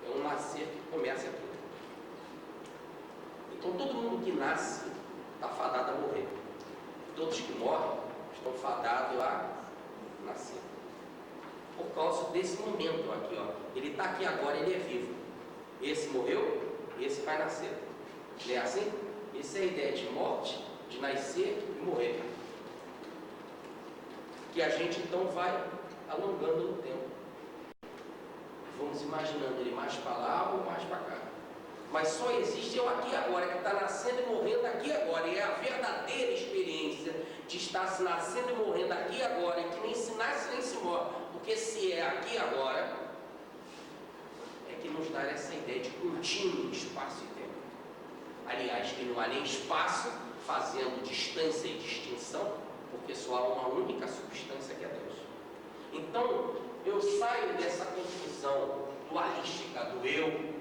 é um nascer que começa aqui. Então, todo mundo que nasce está fadado a morrer. Todos que morrem estão fadados a nascer. Por causa desse momento aqui, ó. Ele está aqui agora, ele é vivo. Esse morreu, esse vai nascer. Não é assim? Essa é a ideia de morte, de nascer e morrer. Que a gente então vai alongando no tempo. Vamos imaginando ele mais para lá ou mais para cá. Mas só existe eu aqui agora, que está nascendo e morrendo aqui agora. E é a verdadeira experiência de estar se nascendo e morrendo aqui agora, e que nem se nasce nem se morre. Porque se é aqui agora, é que nos dá essa ideia de contínuo espaço e tempo. Aliás, que não há nem espaço fazendo distância e distinção, porque só há uma única substância que é Deus. Então, eu saio dessa confusão dualística do eu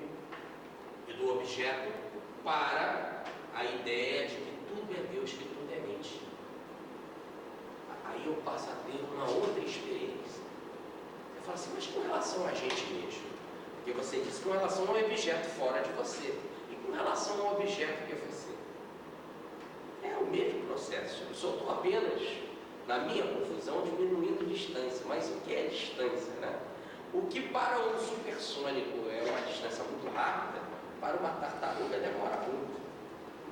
e do objeto para a ideia de que tudo é Deus, que tudo é mente. Aí eu passo a ter uma outra experiência. Eu falo assim, mas com relação a gente mesmo? Porque você disse com relação ao objeto fora de você. E com relação ao objeto que é você? É o mesmo processo. Eu só estou apenas, na minha confusão, diminuindo distância. Mas o que é distância, né? O que para um supersônico é uma distância muito rápida, para uma tartaruga demora muito.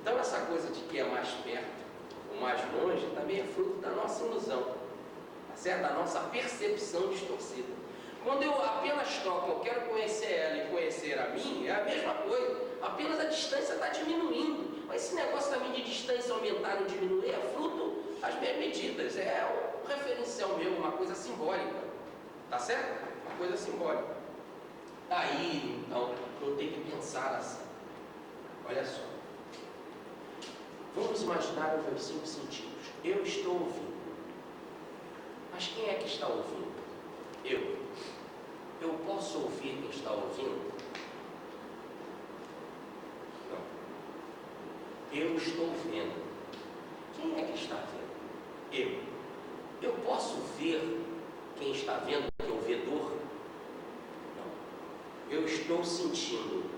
Então essa coisa de que é mais perto ou mais longe também é fruto da nossa ilusão, tá certo? Da nossa percepção distorcida. Quando eu apenas toco, eu quero conhecer ela e conhecer a mim, é a mesma coisa. Apenas a distância está diminuindo. Mas esse negócio também de distância aumentar ou diminuir é fruto das minhas medidas. É um referencial meu, uma coisa simbólica. Tá certo? Uma coisa simbólica. Aí, então, eu tenho que pensar assim. Olha só. Vamos imaginar os meus 5 sentidos. Eu estou ouvindo. Mas quem é que está ouvindo? Eu. Eu posso ouvir quem está ouvindo? Não. Eu estou vendo. Quem é que está vendo? Eu. Eu posso ver quem está vendo, que é o vedor? Não. Eu estou sentindo.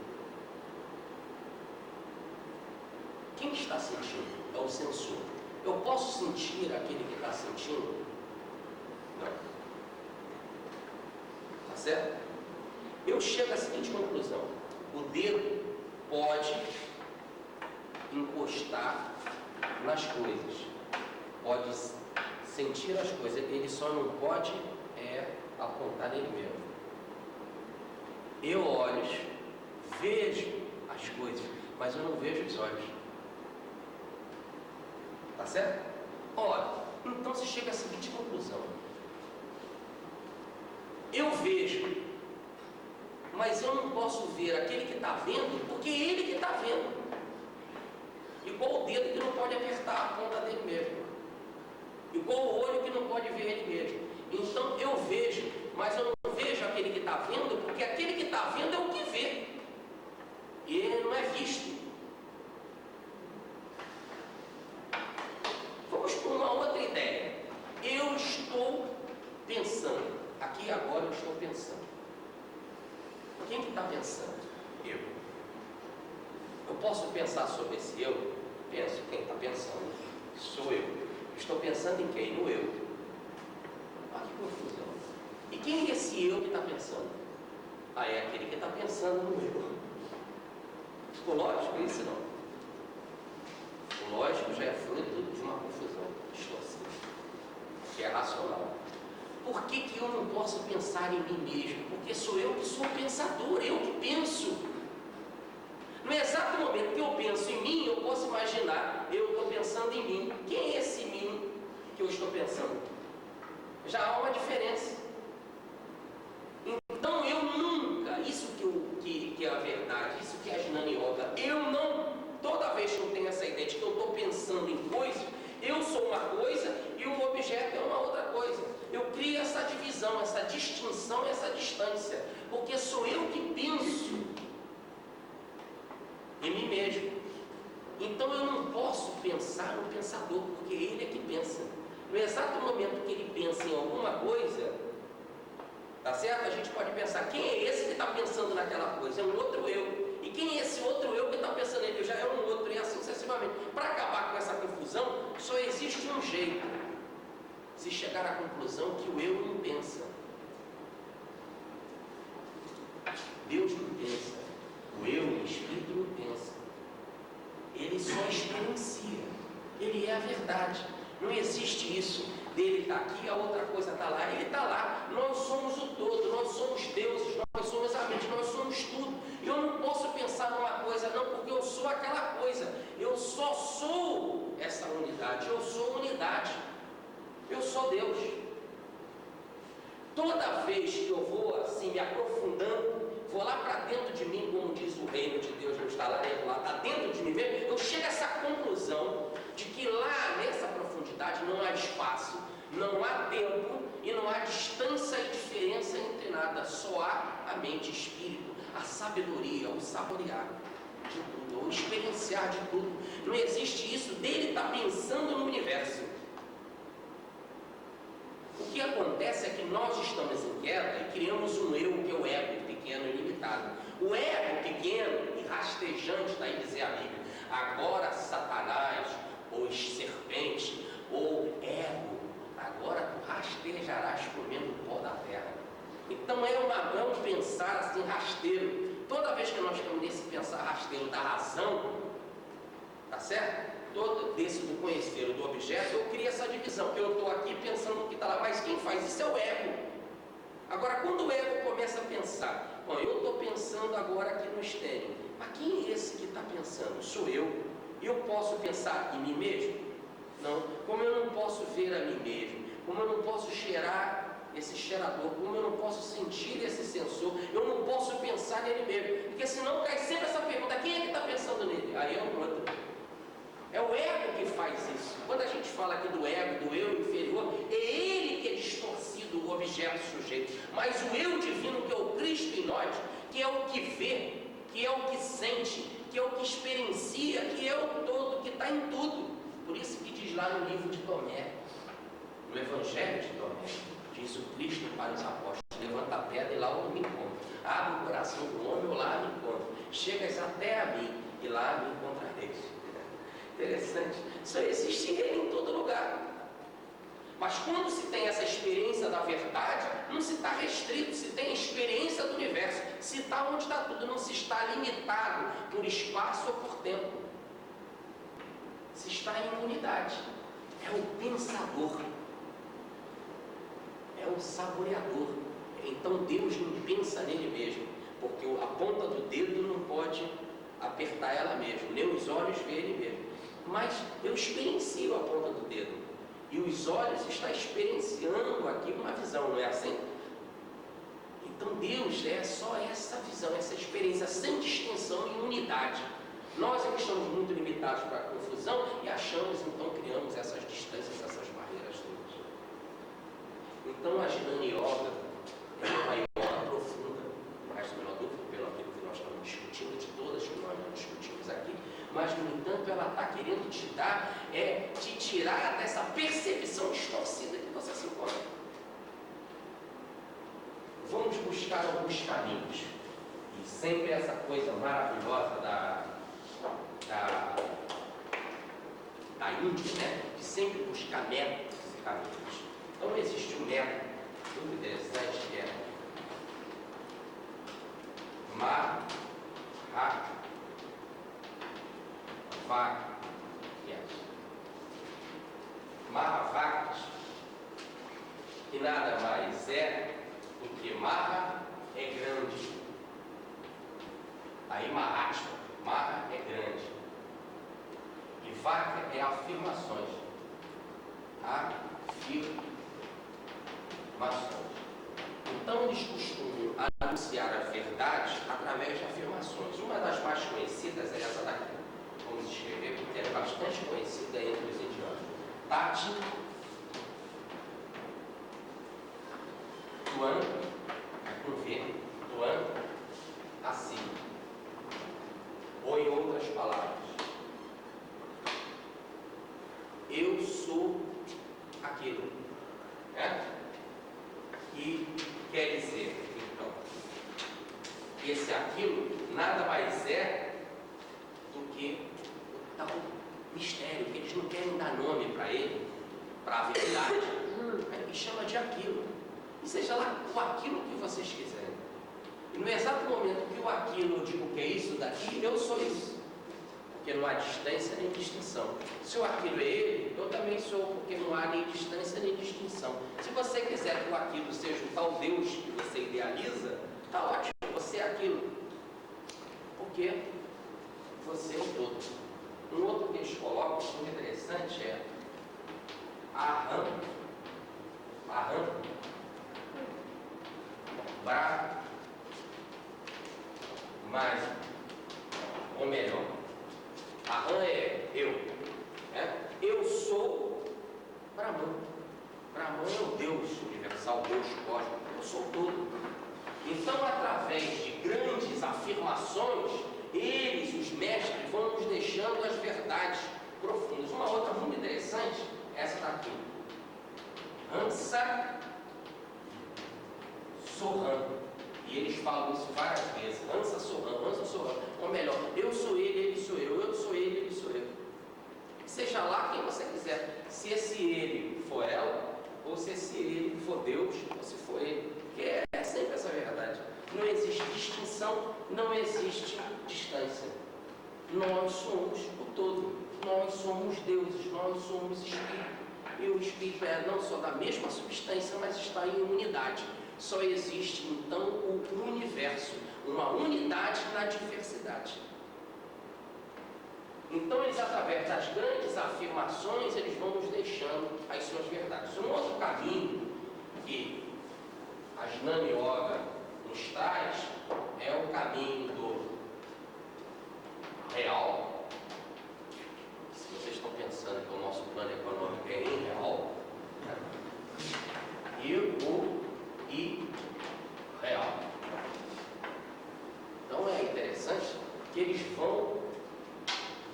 Quem está sentindo? É o sensor. Eu posso sentir aquele que está sentindo? Não. Certo? Eu chego à seguinte conclusão: o dedo pode encostar nas coisas, pode sentir as coisas, ele só não pode apontar nele mesmo. Eu olhos, vejo as coisas, mas eu não vejo os olhos. Tá certo? Ora, então você chega à seguinte conclusão: eu vejo, mas eu não posso ver aquele que está vendo, porque é ele que está vendo. Igual o dedo que não pode apertar a ponta dele mesmo. Igual o olho que não pode ver ele mesmo. Então eu vejo, mas eu não vejo aquele que está vendo, porque aquele que está vendo é o que vê. E ele não é visto. Vamos por uma outra ideia. Eu estou pensando. Aqui agora eu estou pensando. Quem que está pensando? Eu. Eu posso pensar sobre esse eu? Penso. Quem está pensando? Sou eu. Estou pensando em quem? No eu. Ah, que confusão. E quem é esse eu que está pensando? Ah, é aquele que está pensando no eu. Ficou lógico isso, não? O lógico já é fruto de uma confusão, distorcida, que é racional. Por que eu não posso pensar em mim mesmo? Porque sou eu que sou o pensador, eu que penso. No exato momento que eu penso em mim, eu posso imaginar, eu estou pensando em mim. Quem é esse mim que eu estou pensando? Já há uma diferença. Então eu nunca, isso que é a verdade, isso que é a Jnana Yoga, eu não, toda vez que eu tenho essa ideia de que eu estou pensando em coisas, eu sou uma coisa e o objeto é uma outra coisa. Eu crio essa divisão, essa distinção, essa distância, porque sou eu que penso em mim mesmo. Então eu não posso pensar no pensador, porque ele é que pensa. No exato momento que ele pensa em alguma coisa, tá certo? A gente pode pensar, quem é esse que está pensando naquela coisa? É um outro eu. E quem é esse outro eu que está pensando nele? Já é um outro, e assim sucessivamente. Para acabar com essa confusão, só existe um jeito: se chegar à conclusão que o eu não pensa. Deus não pensa. O eu, o espírito, não pensa. Ele só experiencia. Ele é a verdade. Não existe isso dele está aqui, a outra coisa está lá. Ele está lá. Nós somos o todo, nós somos deuses, nós somos a mente, nós somos tudo. Eu não posso pensar numa coisa não, porque eu sou aquela coisa. Eu só sou essa unidade. Eu sou unidade. Eu sou Deus. Toda vez que eu vou assim me aprofundando, vou lá para dentro de mim, como diz o reino de Deus, não está lá dentro, lá está dentro de mim mesmo, eu chego a essa conclusão de que lá nessa profundidade não há espaço, não há tempo e não há distância e diferença entre nada, só há a mente e espírito, a sabedoria, o saborear de tudo, o experienciar de tudo. Não existe isso dele estar pensando no universo. O que acontece é que nós estamos em queda e criamos um eu, que é o ego pequeno e limitado. O ego pequeno e rastejante, daí dizer a Bíblia, agora Satanás, ou serpente, ou ego, agora tu rastejarás comendo o pó da terra. Então é um pensar assim rasteiro. Toda vez que nós estamos nesse pensar rasteiro da razão, tá certo? Todo desse do conhecer do objeto, eu crio essa divisão. Eu estou aqui pensando no que está lá, mas quem faz isso é o ego. Agora, quando o ego começa a pensar, bom, eu estou pensando agora aqui no estéreo, mas quem é esse que está pensando? Sou eu. Eu posso pensar em mim mesmo? Não. Como eu não posso ver a mim mesmo, como eu não posso cheirar esse cheirador, como eu não posso sentir esse sensor, eu não posso pensar nele mesmo, porque senão cai sempre essa pergunta, quem é que está pensando nele? Aí é o outro. É o ego que faz isso. Quando a gente fala aqui do ego, do eu inferior, é ele que é distorcido, o objeto sujeito. Mas o eu divino, que é o Cristo em nós, que é o que vê, que é o que sente, que é o que experiencia, que é o todo, que está em tudo. Por isso que diz lá no livro de Tomé, no Evangelho de Tomé, diz o Cristo para os apóstolos: levanta a pedra e lá eu me encontro. Abre o coração do homem, eu lá me encontro. Chegas até a mim e lá me encontrareis. Interessante. Só existe ele em todo lugar. Mas quando se tem essa experiência da verdade, não se está restrito, se tem a experiência do universo, se está onde está tudo, não se está limitado por espaço ou por tempo. Se está em unidade. É o pensador. É o saboreador. Então Deus não pensa nele mesmo, porque a ponta do dedo não pode apertar ela mesmo, nem os olhos vê ele mesmo. Mas eu experiencio a ponta do dedo, e os olhos estão experienciando aqui uma visão, não é assim? Então Deus é só essa visão, essa experiência sem distinção e unidade. Nós é que estamos muito limitados para a confusão e achamos, então criamos essas distâncias, essas barreiras todas. Então a Jnana Yoga é uma yoga profunda, mais ou menos dúvida, pelo aquilo que nós estamos discutindo, de todas que nós não discutimos aqui, mas no entanto ela está querendo te dar, te tirar dessa percepção distorcida que você se encontra. Vamos buscar alguns caminhos, e sempre essa coisa maravilhosa da Índia, né? De sempre buscar métodos e caminhos. Então existe um método muito interessante que é Mahavakya, que nada mais é do que Maha é grande. Aí Mahatma, Maha é grande. E Vakya é afirmações. Afirmações. Então eles costumam anunciar a verdade através de afirmações. Uma das mais conhecidas é essa daqui. Vamos escrever porque ela é bastante conhecida entre os indianos. Tati Tuan, com V, Tuan, assim. Ou em outras palavras, eu sou aquilo, né? E quer dizer, então, esse aquilo nada mais é do que o tal mistério, que eles não querem dar nome para ele, para a verdade, e chama de aquilo. E seja lá o aquilo que vocês quiserem. E no exato momento que o aquilo eu digo que é isso daqui, eu sou isso. Porque não há distância nem distinção. Se o aquilo é ele, eu também sou, porque não há nem distância nem distinção. Se você quiser que o aquilo seja o tal Deus que você idealiza, está ótimo, você é aquilo. Porque você é o todo. Um outro que eles colocam, muito interessante, é Aham, Brahma, mas, ou melhor, Aham é eu, né? Eu sou Brahman. Brahman é o Deus universal, Deus cósmico, eu sou todo. Então, através de grandes afirmações, eles, os mestres, vão nos deixando as verdades profundas. Uma outra muito interessante, essa daqui. Hansa Sohan. E eles falam isso várias vezes. Hansa Sohan. Ou melhor, eu sou ele sou eu sou ele sou eu. Seja lá quem você quiser. Se esse ele for ela, ou se esse ele for Deus, ou se for ele. Porque é sempre essa verdade. Não existe distinção, não existe distância. Nós somos o todo. Nós somos deuses, nós somos espírito. E o espírito é não só da mesma substância, mas está em unidade. só existe então o universo, uma unidade na diversidade. Então eles, através das grandes afirmações, eles vão nos deixando as suas verdades. Um outro caminho que a Jnana Yoga nos traz é o caminho do real. Se vocês estão pensando que o nosso plano econômico é irreal, e o irreal. Então é interessante que eles vão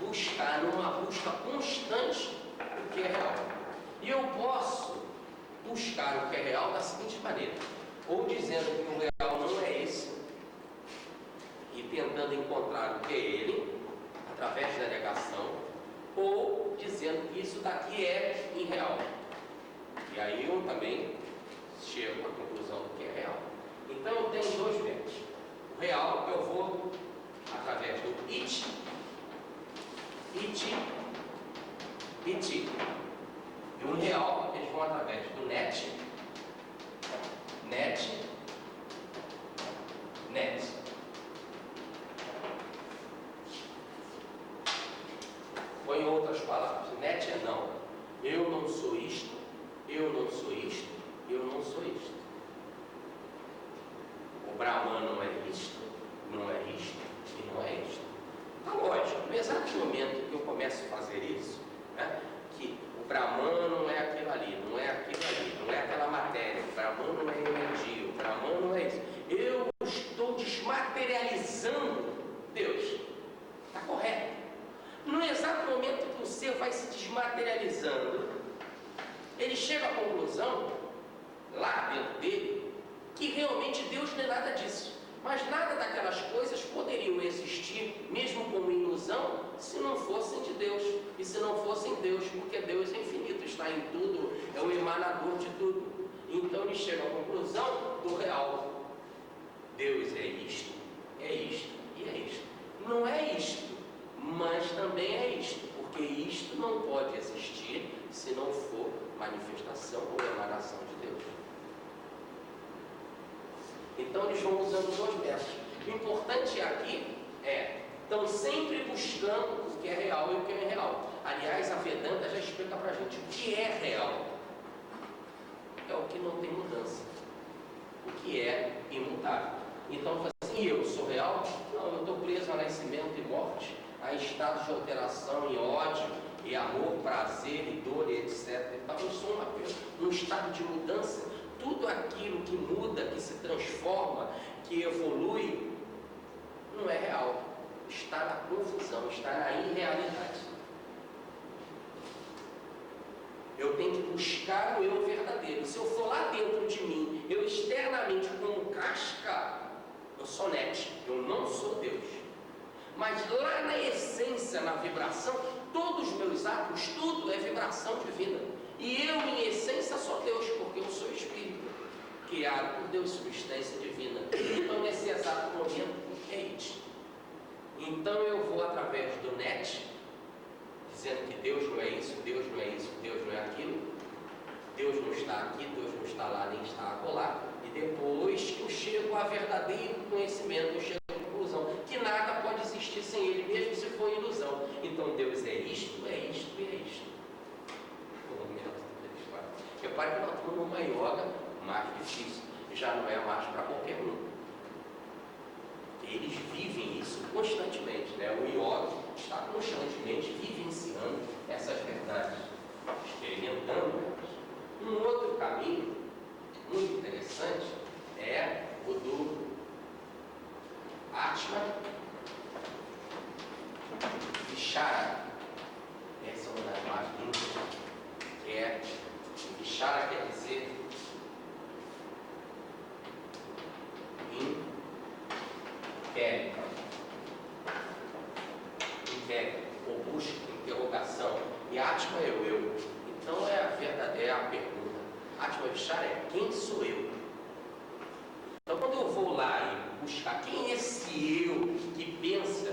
buscar, numa busca constante, o que é real. E eu posso buscar o que é real da seguinte maneira: ou dizendo que o real não é esse, e tentando encontrar o que é ele, através da negação, ou dizendo que isso daqui é irreal. E aí eu também chego à conclusão do que é real. Então eu tenho dois métodos. O real, eu vou através do it. E o real, eles vão através do net. Ou em outras palavras, net é não. Eu não sou isto, eu não sou isto, eu não sou isto. O Brahman não é isto, não é isto e não é isto. Tá lógico, no exato momento que eu começo a fazer isso, né, que o Brahman não é aquilo ali, não é aquilo ali, não é aquela matéria, o Brahman não é energia, o Brahman não é isso. Eu estou desmaterializando Deus. Está correto. No exato momento que o ser vai se desmaterializando, ele chega à conclusão, lá dentro dele, que realmente Deus não é nada disso. Mas nada daquelas coisas poderiam existir, mesmo como ilusão, se não fossem de Deus. E se não fossem Deus, porque Deus é infinito, está em tudo, é o emanador de tudo. Então ele chega à conclusão do real. Deus é isto e é isto. Não é isto, mas também é isto, porque isto não pode existir se não for manifestação ou emanação de Deus. Então eles vão usando dois métodos. O importante aqui estão sempre buscando o que é real e o que é irreal. Aliás, a Vedanta já explica pra gente o que é real. É o que não tem mudança, o que é imutável. Então, assim, eu sou real? Não, eu estou preso a nascimento e morte, a estados de alteração e ódio, e amor, prazer e dor e etc. Então, eu sou um estado de mudança. Tudo aquilo que muda, que se transforma, que evolui, não é real. Está na confusão, está na irrealidade. Eu tenho que buscar o eu verdadeiro. Se eu for lá dentro de mim, eu externamente como casca, eu sou net, eu não sou Deus. Mas lá na essência, na vibração, todos os meus atos, tudo é vibração divina. E eu, em essência, sou Deus, porque eu sou Espírito, criado por Deus, substância divina. Então, nesse exato momento, é it. Então, eu vou através do net, dizendo que Deus não é isso, Deus não é isso, Deus não é aquilo. Deus não está aqui, Deus não está lá, nem está acolá. E depois que eu chego a verdadeiro conhecimento, eu chego à conclusão que nada pode existir sem Ele, mesmo se for ilusão. Então, Deus é isto e é isto. Repare que nós estamos numa yoga mais difícil, já não é mais para qualquer um. Eles vivem isso constantemente, né? O yoga está constantemente vivenciando essas verdades, experimentando elas. Um outro caminho muito interessante é o do Atma Vichara. Essa é uma das mais lindas, que é Vichara, quer dizer inquérito, ou busca, interrogação. E Atma é o eu. Então é a verdadeira pergunta. Atma Vichara é quem sou eu? Então quando eu vou lá e buscar quem é esse eu que pensa,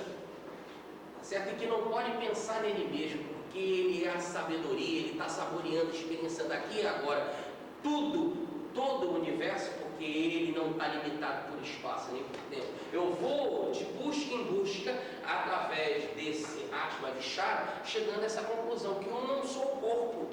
tá certo? E que não pode pensar nele mesmo, porque ele é a sabedoria, ele está saboreando, experienciando aqui e agora tudo todo o universo, porque ele não está limitado por espaço nem por tempo. Eu vou de busca em busca, através desse Atma Vichara, chegando a essa conclusão, que eu não sou o corpo,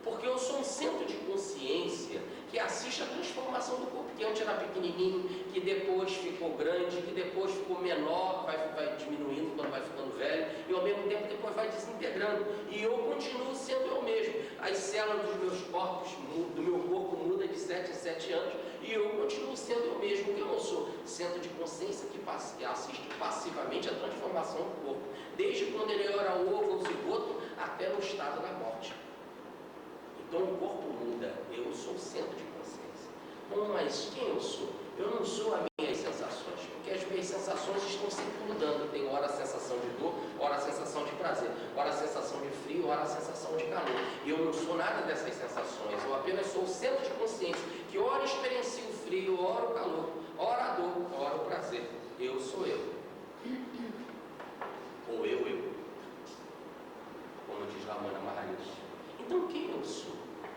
porque eu sou um centro de consciência que assiste a transformação do corpo, que antes era pequenininho, que depois ficou grande, que depois ficou menor, vai diminuindo quando vai ficando velho, e ao mesmo tempo depois vai desintegrando, e eu continuo sendo eu mesmo. As células dos meus corpos, do meu corpo muda de 7 em 7 anos, e eu continuo sendo eu mesmo. Que eu não sou centro de consciência que assiste passivamente a transformação do corpo, desde quando ele era ovo ou zigoto até no estado da morte. Então o corpo muda, eu sou o centro de consciência. Bom, mas quem eu sou? Eu não sou as minhas sensações, porque as minhas sensações estão sempre mudando. Tem hora a sensação de dor, hora a sensação de prazer, hora a sensação de frio, hora a sensação de calor. E eu não sou nada dessas sensações, eu apenas sou o centro de consciência, que ora experiencio o frio, ora o calor, ora a dor, ora o prazer. Eu sou eu. Ou eu. Como diz Ramana Maharishi. Então quem eu sou?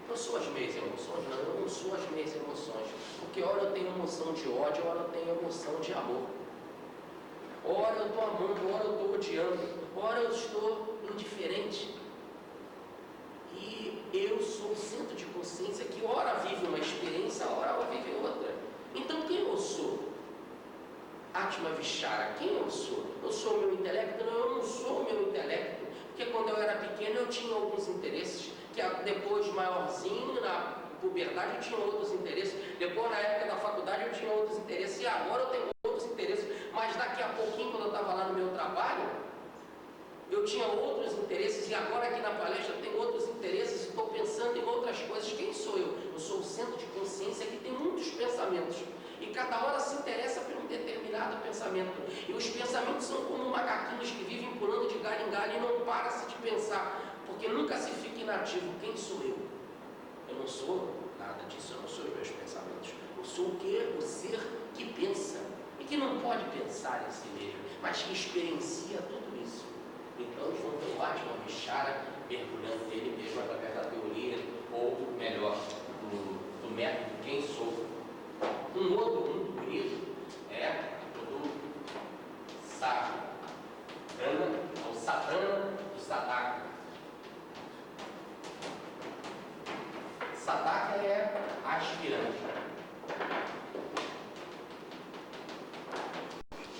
Eu sou as minhas emoções? Não, eu não sou as minhas emoções. Porque ora eu tenho emoção de ódio, ora eu tenho emoção de amor. Ora eu estou amando, ora eu estou odiando, ora eu estou indiferente. E eu sou o centro de consciência que ora vive uma experiência, ora ela vive outra. Então quem eu sou? Atma Vichara, quem eu sou? Eu sou o meu intelecto? Não, eu não sou o meu intelecto. Porque quando eu era pequeno eu tinha alguns interesses, que depois maiorzinho, na puberdade eu tinha outros interesses, depois na época da faculdade eu tinha outros interesses, e agora eu tenho outros interesses, mas daqui a pouquinho, quando eu estava lá no meu trabalho, eu tinha outros interesses, e agora aqui na palestra eu tenho outros interesses, estou pensando em outras coisas. Quem sou eu? Eu sou o centro de consciência que tem muitos pensamentos, e cada hora se interessa por um determinado pensamento, e os pensamentos são como macaquinhos que vivem pulando de galho em galho e não para-se de pensar, porque nunca se fica inativo. Quem sou eu? Eu não sou nada disso, eu não sou os meus pensamentos. Eu sou o quê? O ser que pensa, e que não pode pensar em si mesmo, mas que experiencia tudo isso. Então eles vão ter o Atma Vichara mergulhando nele mesmo através da teoria, ou melhor, do método Quem Sou. Um outro muito bonito é o do Sadhana, ou Sadhana do Saddaka. Saddaka é aspirante.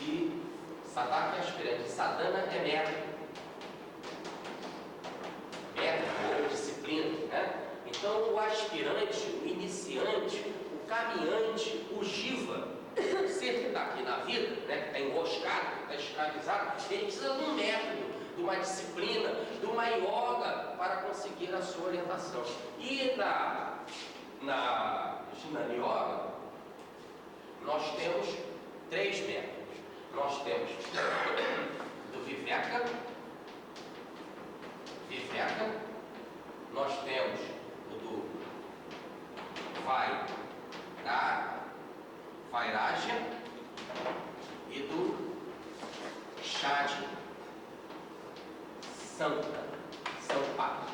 E Saddaka é aspirante, Sadhana é método. Método ou disciplina, né? Então o aspirante, o iniciante, o caminhante, o jiva, o ser que está aqui na vida, né, que está enroscado, que está escravizado, ele precisa de um método, de uma disciplina, de uma yoga para conseguir a sua orientação. E na Jnana Yoga, nós temos 3 métodos. Nós temos do Viveka, nós temos o do Vairagya e do Shadi Sampati.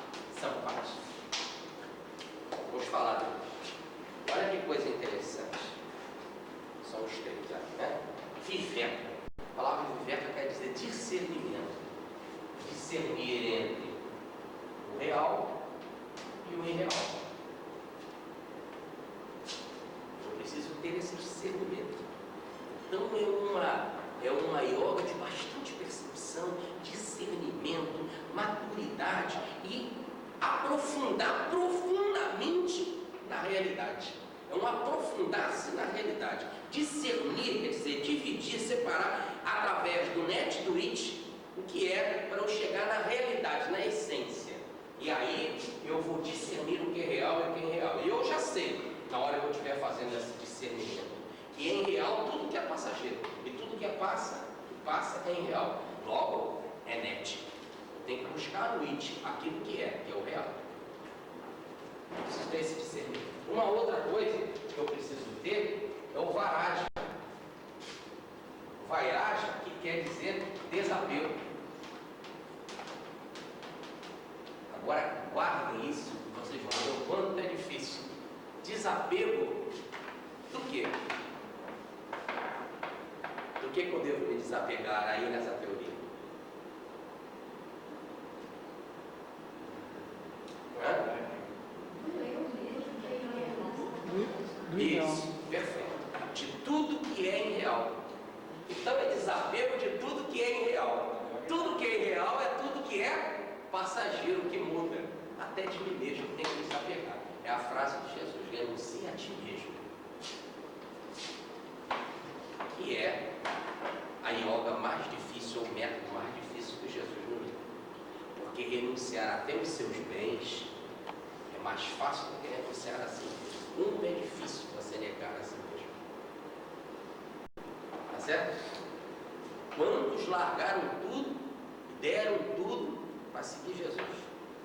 Vamos falar deles. Olha que coisa interessante. São os 3 aqui, né? Viveka. A palavra Viveka quer dizer discernimento. Discernir entre o real e o irreal. Eu preciso ter esse discernimento. Então é uma yoga de bastante percepção, discernimento, maturidade e aprofundar profundamente na realidade. É um aprofundar-se na realidade. Discernir quer dizer dividir, separar através do net, do it, o que é para eu chegar na realidade, na essência. E aí eu vou discernir o que é real e o que é irreal. E eu já sei, na hora que eu estiver fazendo esse discernimento, que é irreal tudo que é passageiro. E tudo que passa é irreal. Logo, é net. Eu tenho que buscar no it aquilo que é o real. Eu preciso ter esse discernimento. Uma outra coisa que eu preciso ter é o Vairagya. Vairagya, que quer dizer desapego. Agora, guardem isso, vocês vão ver o quanto é difícil. Desapego desapegar aí nessa teoria? Isso, perfeito. De tudo que é irreal. Então é desapego de tudo que é irreal. Tudo que é irreal é tudo que é passageiro, que muda. Até de mim mesmo tem que desapegar. É a frase de Jesus: renuncia a ti mesmo. Que é a yoga mais difícil, ou o método mais difícil que Jesus nos deu. Porque renunciar até os seus bens é mais fácil do que renunciar a si mesmo. É difícil você negar a si mesmo. Tá certo? Quantos largaram tudo, deram tudo para seguir Jesus?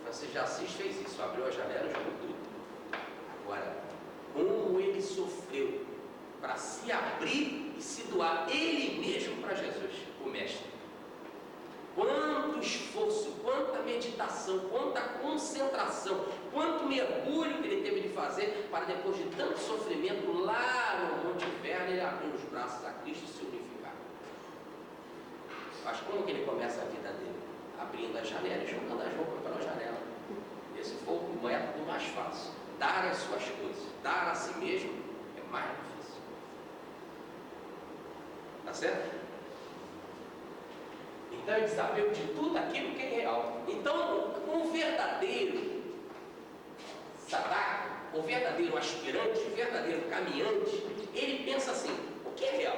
Francisco de Assis fez isso, abriu a janela e jogou tudo. Agora, como ele sofreu para se abrir e se doar ele mesmo para Jesus, o Mestre. Quanto esforço, quanta meditação, quanta concentração, quanto mergulho que ele teve de fazer para, depois de tanto sofrimento lá no Monte Verna, ele abrir os braços a Cristo e se unificar. Mas como que ele começa a vida dele? Abrindo a janela e jogando as roupas pela janela. Esse foi o método mais fácil. Dar as suas coisas, dar a si mesmo é mais difícil. Tá certo? Então é desapego de tudo aquilo que é real. Então o verdadeiro sadhaka, o verdadeiro aspirante, o verdadeiro caminhante, ele pensa assim: o que é real?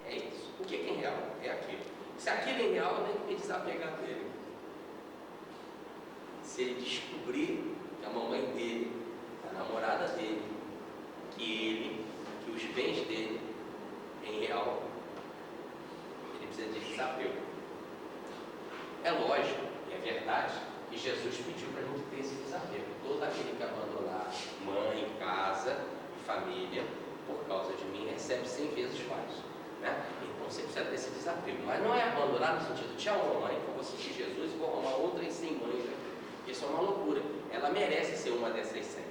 É isso. O que é real? É aquilo. Se aquilo é real, eu tenho que me desapegar dele. Se ele descobrir que a mamãe dele, a namorada dele, que os bens dele é real, ele precisa de desapego. É lógico, e é verdade, que Jesus pediu para a gente ter esse desapego. Todo aquele que abandonar mãe, casa e família por causa de mim recebe 100 vezes mais. Né? Então você precisa ter esse desapego. Mas não é abandonar no sentido: tchau mamãe, que eu vou seguir Jesus e vou arrumar outra e 100 mães. Isso é uma loucura. Ela merece ser uma dessas 100.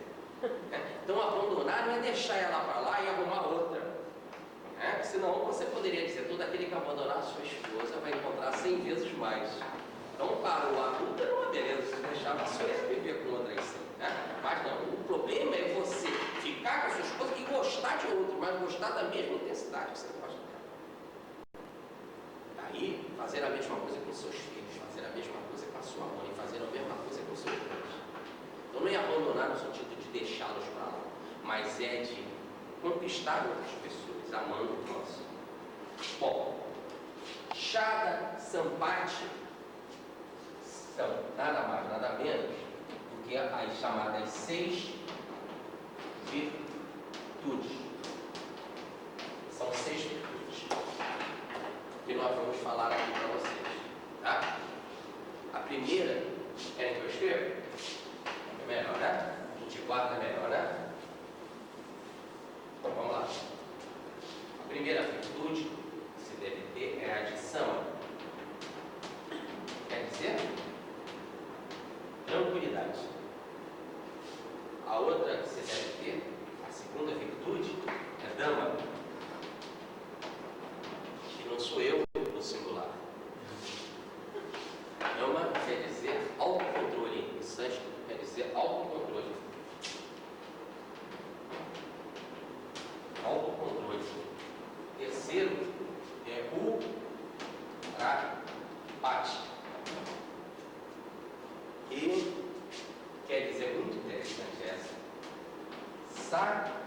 Né? Então abandonar não é deixar ela para lá e arrumar outra. Né? Senão você poderia dizer: todo aquele que abandonar a sua esposa vai encontrar 100 vezes mais. Então, para o adulto era uma beleza, você deixava só ele viver com outra assim, né? Mas não, o problema é você ficar com as suas coisas e gostar de outro, mas gostar da mesma intensidade que você gosta dela. Daí, fazer a mesma coisa com seus filhos, fazer a mesma coisa com a sua mãe, fazer a mesma coisa com seus pais. Então, não é abandonar no sentido de deixá-los para lá, mas é de conquistar outras pessoas, amando o próximo. Bom, Shada Sampati são nada mais, nada menos do que as chamadas 6 virtudes. São 6 virtudes que nós vamos falar aqui para vocês. Tá? A primeira, querem que eu escreva? É melhor, né? 24 é melhor, né? Então vamos lá. A primeira virtude que se deve ter é a adição. Quer dizer? Tranquilidade. A outra que você deve ter, a segunda virtude, é Dhamma, que não sou eu no singular. Dhamma quer dizer autocontrole, em sânscrito quer dizer autocontrole. Autocontrole. Terceiro é o Pati. E quer dizer, muito interessante essa: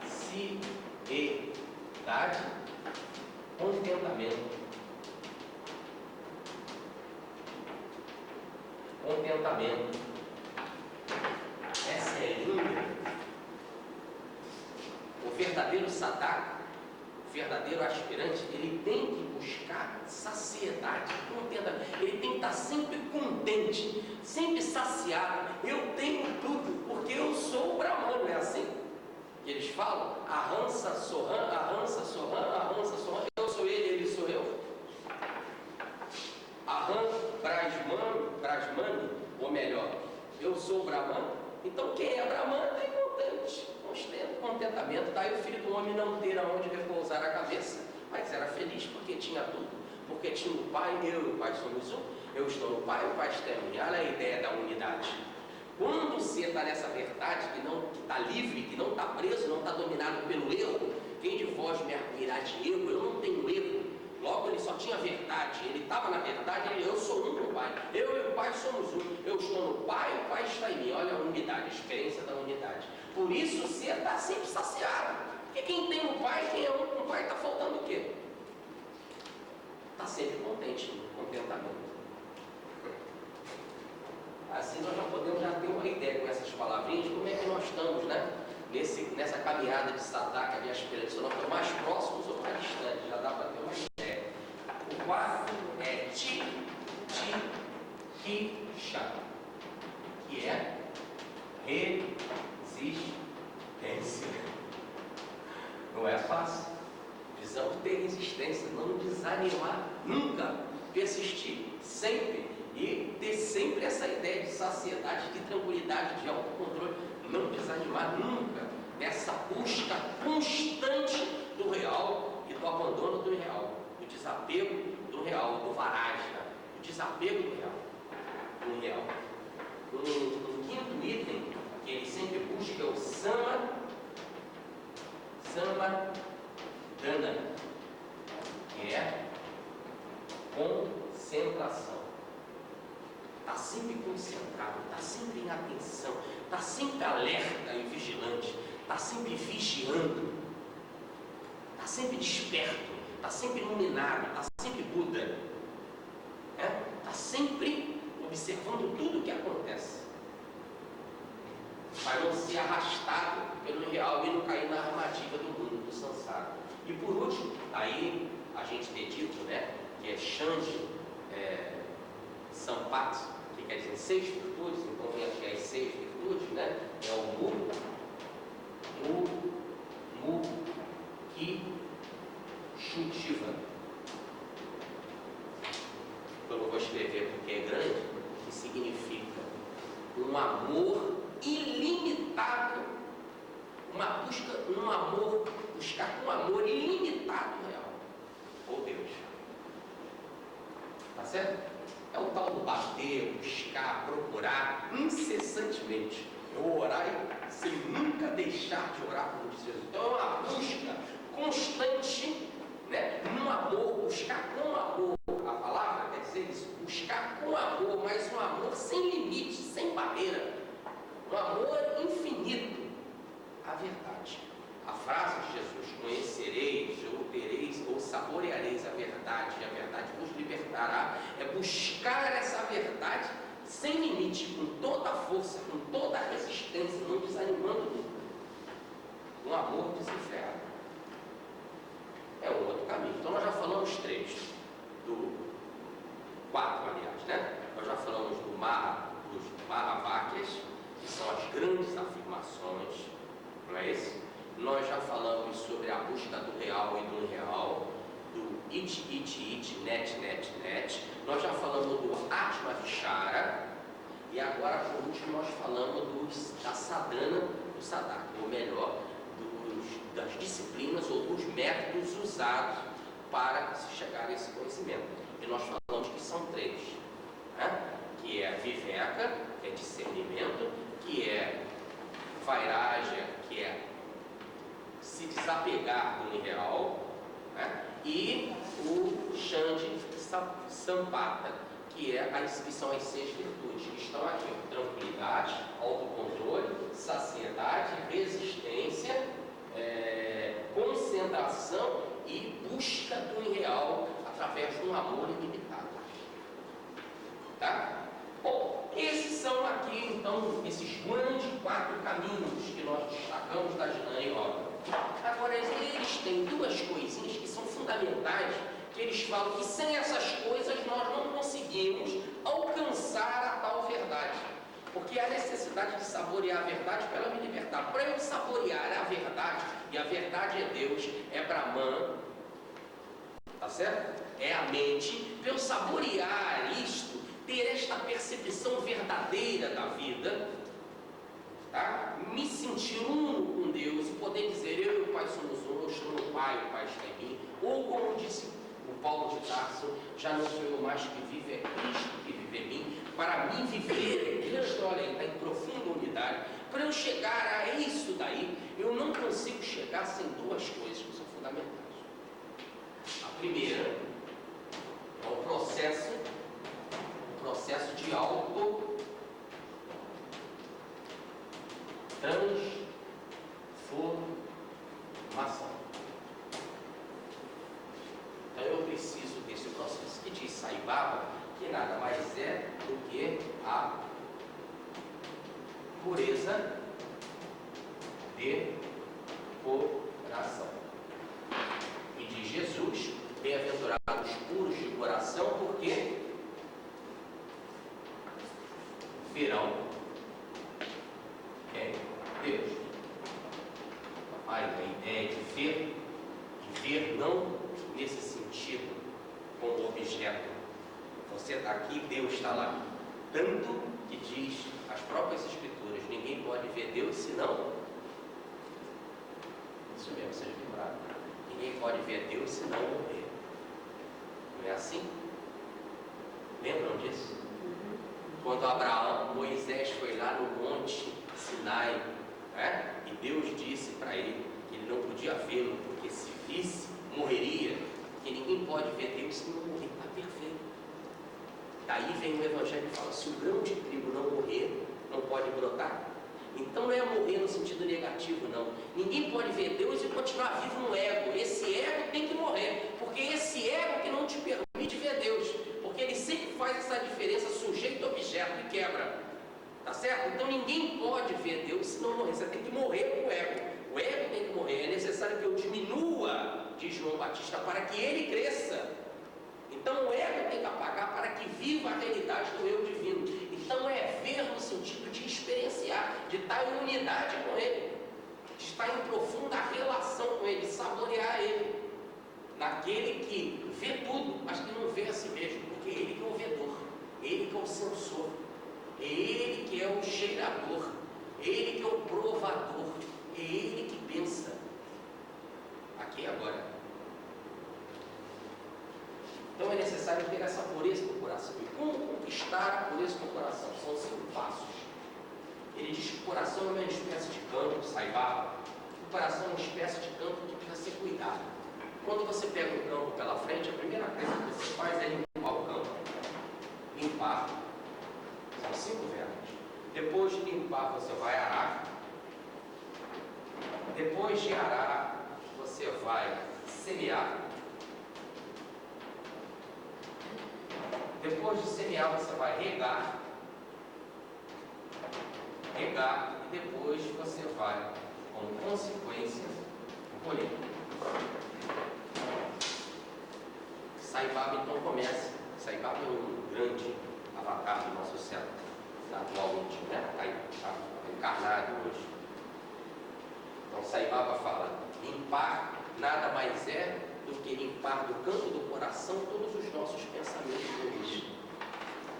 saciedade, contentamento. Contentamento. Essa é linda. O verdadeiro sadhaka, o verdadeiro aspirante, ele tem que buscar saciedade, contentamento. Ele tem que estar sempre contente, sempre saciado. Eu tenho tudo, porque eu sou o Brahman, não é assim que eles falam? Arrança, Sohan, arrança, Sohan, arrança, Sohan. Eu sou ele sou eu. Aham, Brahmani, ou melhor, eu sou o Brahman. Então quem é Brahman tem contentamento. Daí o filho do homem não ter aonde repousar a cabeça, mas era feliz porque tinha tudo. porque tinha o Pai, eu e o Pai somos um, eu estou no Pai, o Pai está em mim. Olha a ideia da unidade. Quando você está nessa verdade, que está livre, que não está preso, não está dominado pelo erro, quem de vós me arguirá de erro? Eu não tenho erro. Logo ele só tinha verdade, ele estava na verdade, eu sou um com o Pai, eu e o Pai somos um, eu estou no Pai, o Pai está em mim. Olha a unidade, a experiência da unidade. Por isso você está sempre saciado, porque quem tem o Pai, quem é um com o Pai, está faltando o quê? Está sempre contente, contentamento. Assim nós já podemos ter uma ideia com essas palavrinhas, como é que nós estamos, né? Nessa caminhada de Sadaca, de aspiração, nós estamos mais próximos ou mais distantes, já dá para ter uma ideia. O quarto é Titichisha, que é resistência. Não é fácil. Precisamos ter resistência, não desanimar nunca, persistir sempre e ter sempre essa ideia de saciedade, de tranquilidade, de autocontrole, não desanimar nunca nessa busca constante do real e do abandono do real, do desapego do real, do varagem, do desapego do real. Um quinto item que ele sempre busca é o Samadana, que é concentração. Está sempre concentrado, está sempre em atenção, está sempre alerta e vigilante, está sempre vigiando, está sempre desperto, está sempre iluminado, está sempre Buda, está sempre observando tudo o que acontece, para não ser arrastado pelo real e não cair na armadilha do mundo, do sansara. E por último, aí a gente ter dito, que é Shanji, Sampat, que quer dizer 6 virtudes, então vem aqui as 6 virtudes, é o Ki, Shutiva. Eu não vou escrever porque é grande, que significa um amor ilimitado, buscar um amor ilimitado real, ou Deus. Tá certo? É o tal do bater, buscar, procurar incessantemente. Eu orar sem nunca deixar de orar, como diz Jesus. Então é uma busca constante, num amor, buscar com amor. A palavra quer dizer isso, buscar com amor, mas um amor sem limite, sem barreira. Um amor infinito. A verdade. A frase de Jesus, conhecereis, ou tereis, ou saboreareis a verdade, e a verdade vos libertará, é buscar essa verdade sem limite, com toda a força, com toda a resistência, não desanimando nunca. Um amor desenfreado. É um outro caminho. Então nós já falamos 3, do 4, aliás, Nós já falamos dos Mahavakyas, que são as grandes afirmações, não é esse? Nós já falamos sobre a busca do real e do irreal, do it, net. Nós já falamos do Atma Vichara, e agora, por último, nós falamos da sadhana, do sadhaka, ou melhor, das disciplinas ou dos métodos usados para se chegar a esse conhecimento. E nós falamos que são 3, que é viveka, que é discernimento, que é vairagya, que é se desapegar do irreal, e o Shanji Sampata, que são as 6 virtudes que estão aqui: tranquilidade, autocontrole, saciedade, resistência, concentração e busca do irreal através de um amor ilimitado. Tá? Bom, esses são aqui, então, esses grandes 4 caminhos que nós destacamos da Jnana Yoga. Agora, eles têm 2 coisinhas que são fundamentais, que eles falam que sem essas coisas nós não conseguimos alcançar a tal verdade. Porque há necessidade de saborear a verdade para ela me libertar. Para eu saborear a verdade, e a verdade é Deus, é Brahman, tá certo? É a mente. Para eu saborear isto, ter esta percepção verdadeira da vida, tá? Me sentir uno com Deus e poder dizer: eu e o Pai somos um, eu estou no Pai, o Pai está em mim. Ou como disse o Paulo de Tarso, já não sou eu mais que vive, é Cristo que vive em mim. Para mim viver é Cristo, olha, ele está em profunda unidade. Para eu chegar a isso daí, eu não consigo chegar sem duas coisas que são fundamentais. A primeira é o processo de transformação. Então eu preciso desse processo que diz Saibaba, que nada mais é do que a pureza de coração. E diz Jesus, bem-aventurados os puros de coração, porque verão Deus. Aí a ideia de ver não nesse sentido como objeto. Você está aqui, Deus está lá. Tanto que diz as próprias Escrituras, ninguém pode ver Deus senão. Isso mesmo, seja lembrado. Ninguém pode ver Deus senão morrer. Não é assim? Lembram disso? Quando Moisés foi lá no monte Sinai, e Deus disse para ele que ele não podia vê-lo, porque se visse, morreria, que ninguém pode ver Deus se não morrer, está perfeito. Daí vem o Evangelho e fala, se o grão de trigo não morrer, não pode brotar. Então não é morrer no sentido negativo, não. Ninguém pode ver Deus e continuar vivo no ego. Esse ego tem que morrer, porque esse ego que não te permite ver Deus, porque ele sempre faz essa diferença sujeito-objeto e quebra. Tá certo? Então ninguém pode ver Deus se não morrer. Você tem que morrer com o ego. O ego tem que morrer. É necessário que eu diminua, diz João Batista, para que ele cresça. Então o ego tem que apagar para que viva a realidade do eu divino. Então é ver no sentido de experienciar, de estar em unidade com ele, de estar em profunda relação com ele, saborear ele, naquele que vê tudo, mas que não vê a si mesmo, porque ele que é o vedor, ele que é o sensor, ele que é o cheirador, ele que é o provador, é ele que pensa aqui e agora. Então é necessário ter essa pureza no coração. E como conquistar a pureza no coração? São 5 passos. Ele diz que o coração é uma espécie de campo, Saibaba. O coração é uma espécie de campo que precisa ser cuidado. Quando você pega um campo pela frente, a primeira coisa que você faz é limpar o campo. Limpar. São 5 verbos. Depois de limpar, você vai arar. Depois de arar, você vai semear. Depois de semear, você vai regar, e depois você vai, como consequência, colher. Saibaba então começa. Saibaba é um grande avatar do nosso céu, atualmente, está encarnado hoje. Então Saibaba fala, limpar nada mais é do que limpar do canto do coração todos os nossos pensamentos ruins.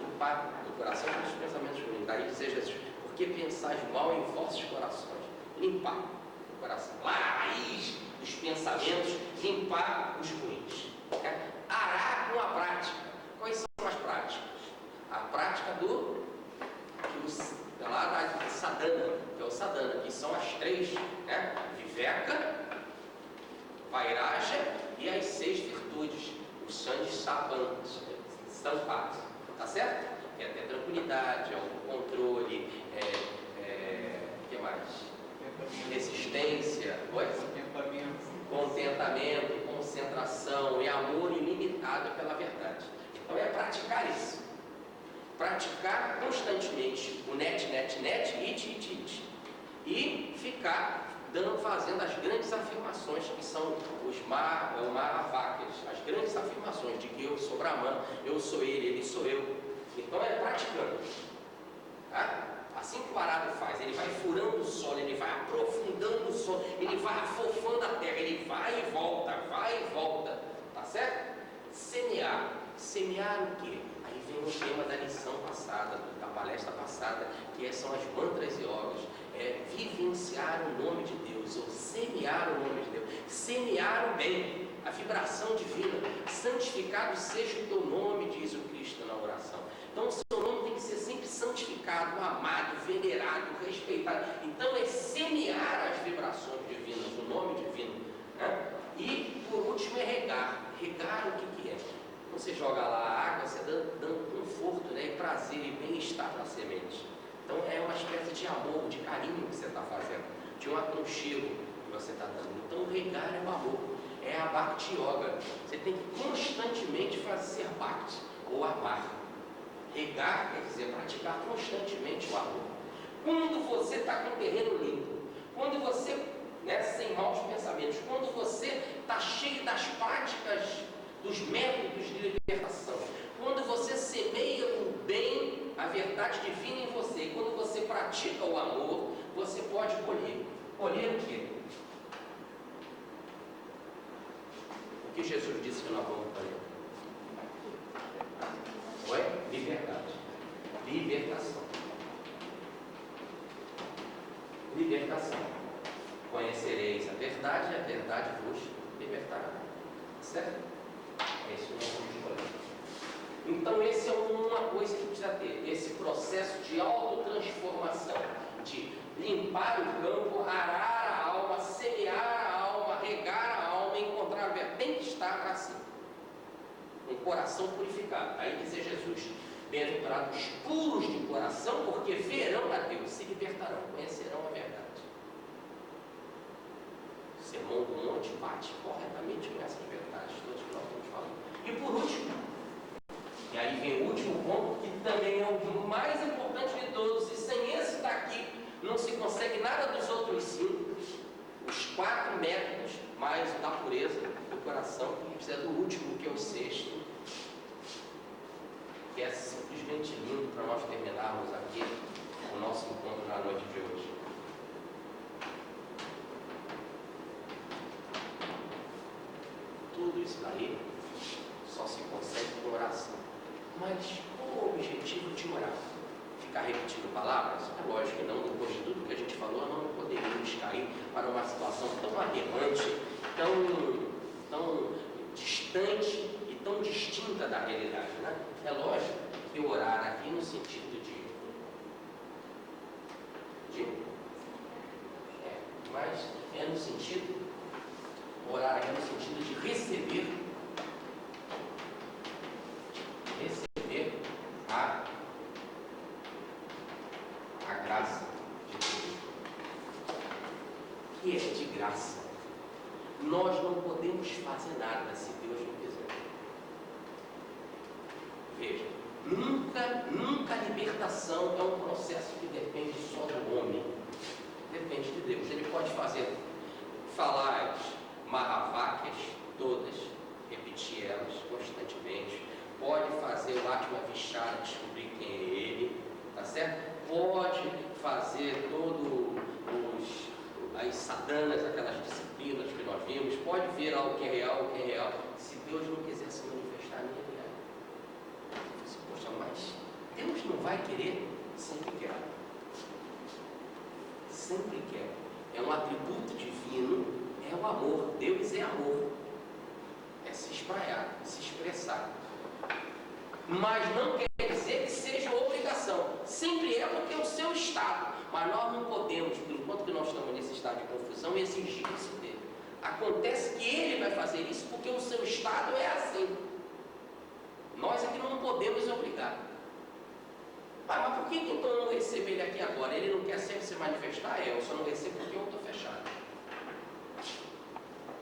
Limpar do coração todos os pensamentos ruins. Daí dizer Jesus, porque pensais mal em vossos corações? Limpar o coração. Lá a raiz dos pensamentos, limpar os ruins. Arar com a prática. Quais são as práticas? A prática lá da sadhana, que é o sadhana, que são as 3, viveka, vairagya e as 6 virtudes, os sandhi-sampadas, tá certo? É até tranquilidade, autocontrole, que mais? Resistência, contentamento, concentração e amor ilimitado pela verdade. Então é praticar isso. Praticar constantemente o net, it. E ficar fazendo as grandes afirmações que são os Mahavakyas, as grandes afirmações de que eu sou Brahman, eu sou ele sou eu. Então é praticando. Tá? Assim que o arado faz, ele vai furando o solo, ele vai aprofundando o solo, ele vai afofando a terra, ele vai e volta, tá certo? Semear. Semear o quê? Aí vem o tema da lição passada, da palestra passada, que são as mantras e yogas. Vivenciar o nome de Deus, ou semear o nome de Deus, semear o bem, a vibração divina, santificado seja o teu nome, diz o Cristo na oração. Então o seu nome tem que ser sempre santificado, amado, venerado, respeitado. Então é semear as vibrações divinas, o nome divino, né? E por último é regar. Regar o que é? Você joga lá a água, você dando conforto, né, e prazer e bem-estar para a semente. Então é uma espécie de amor, de carinho que você está fazendo, de um aconchego que você está dando. Então regar é o amor, é a Bhakti Yoga. Você tem que constantemente fazer Bhakti ou amar. Regar quer dizer praticar constantemente o amor. Quando você está com o terreno limpo, quando você, né, sem maus pensamentos, quando você está cheio das práticas, dos métodos de libertação, quando você semeia o bem, a verdade divina em você, e quando você pratica o amor, você pode colher. Colher o quê? O que Jesus disse que nós vamos colher? Oi? Liberdade. Libertação. Libertação. Conhecereis a verdade e a verdade vos libertará. Certo? Esse é o nosso colégio. Então, esse é uma coisa que precisa ter, esse processo de autotransformação, de limpar o campo, arar a alma, semear a alma, regar a alma, encontrar a verdade. Tem que estar assim, um coração purificado. Aí diz Jesus: bem-aventurados os puros de coração, porque verão a Deus, se libertarão, conhecerão a verdade. O sermão do monte bate corretamente com essas verdades todas que nós estamos falando. E por último, e aí vem o último ponto, que também é o mais importante de todos, e sem esse daqui não se consegue nada dos outros 5, os 4 métodos, mais o da pureza do coração, que precisa do último, que é o 6º, que é simplesmente lindo para nós terminarmos aqui o nosso encontro na noite de hoje. Tudo isso daí só se consegue com oração. Mas qual o objetivo de orar? Ficar repetindo palavras? É lógico que não, depois de tudo que a gente falou, não poderíamos cair para uma situação tão aberrante, tão distante e tão distinta da realidade, né? É lógico que orar aqui no sentido mas é no sentido, orar aqui no sentido de receber a graça de Deus, que é de graça. Nós não podemos fazer nada se Deus não quiser. Veja, nunca a libertação é um processo que depende só do homem. Depende de Deus. Ele pode falar as Mahavakyas todas, repetir elas constantemente. Pode fazer o Atma Vichara, descobrir quem é ele, tá certo? Pode fazer as sadhanas, aquelas disciplinas que nós vimos. Pode ver o que é real. Se Deus não quiser se manifestar nele, poxa, mas Deus não vai querer? Sempre quer. Sempre quer. É um atributo divino, é o amor. Deus é amor. É se espraiar, se expressar. Mas não quer dizer que seja obrigação. Sempre é porque é o seu estado. Mas nós não podemos, por enquanto que nós estamos nesse estado de confusão, exigir isso dele. Acontece que ele vai fazer isso porque o seu estado é assim. Nós é que não podemos obrigar. Mas por que então eu não recebo ele aqui agora? Ele não quer sempre se manifestar? Eu só não recebo porque eu estou fechado.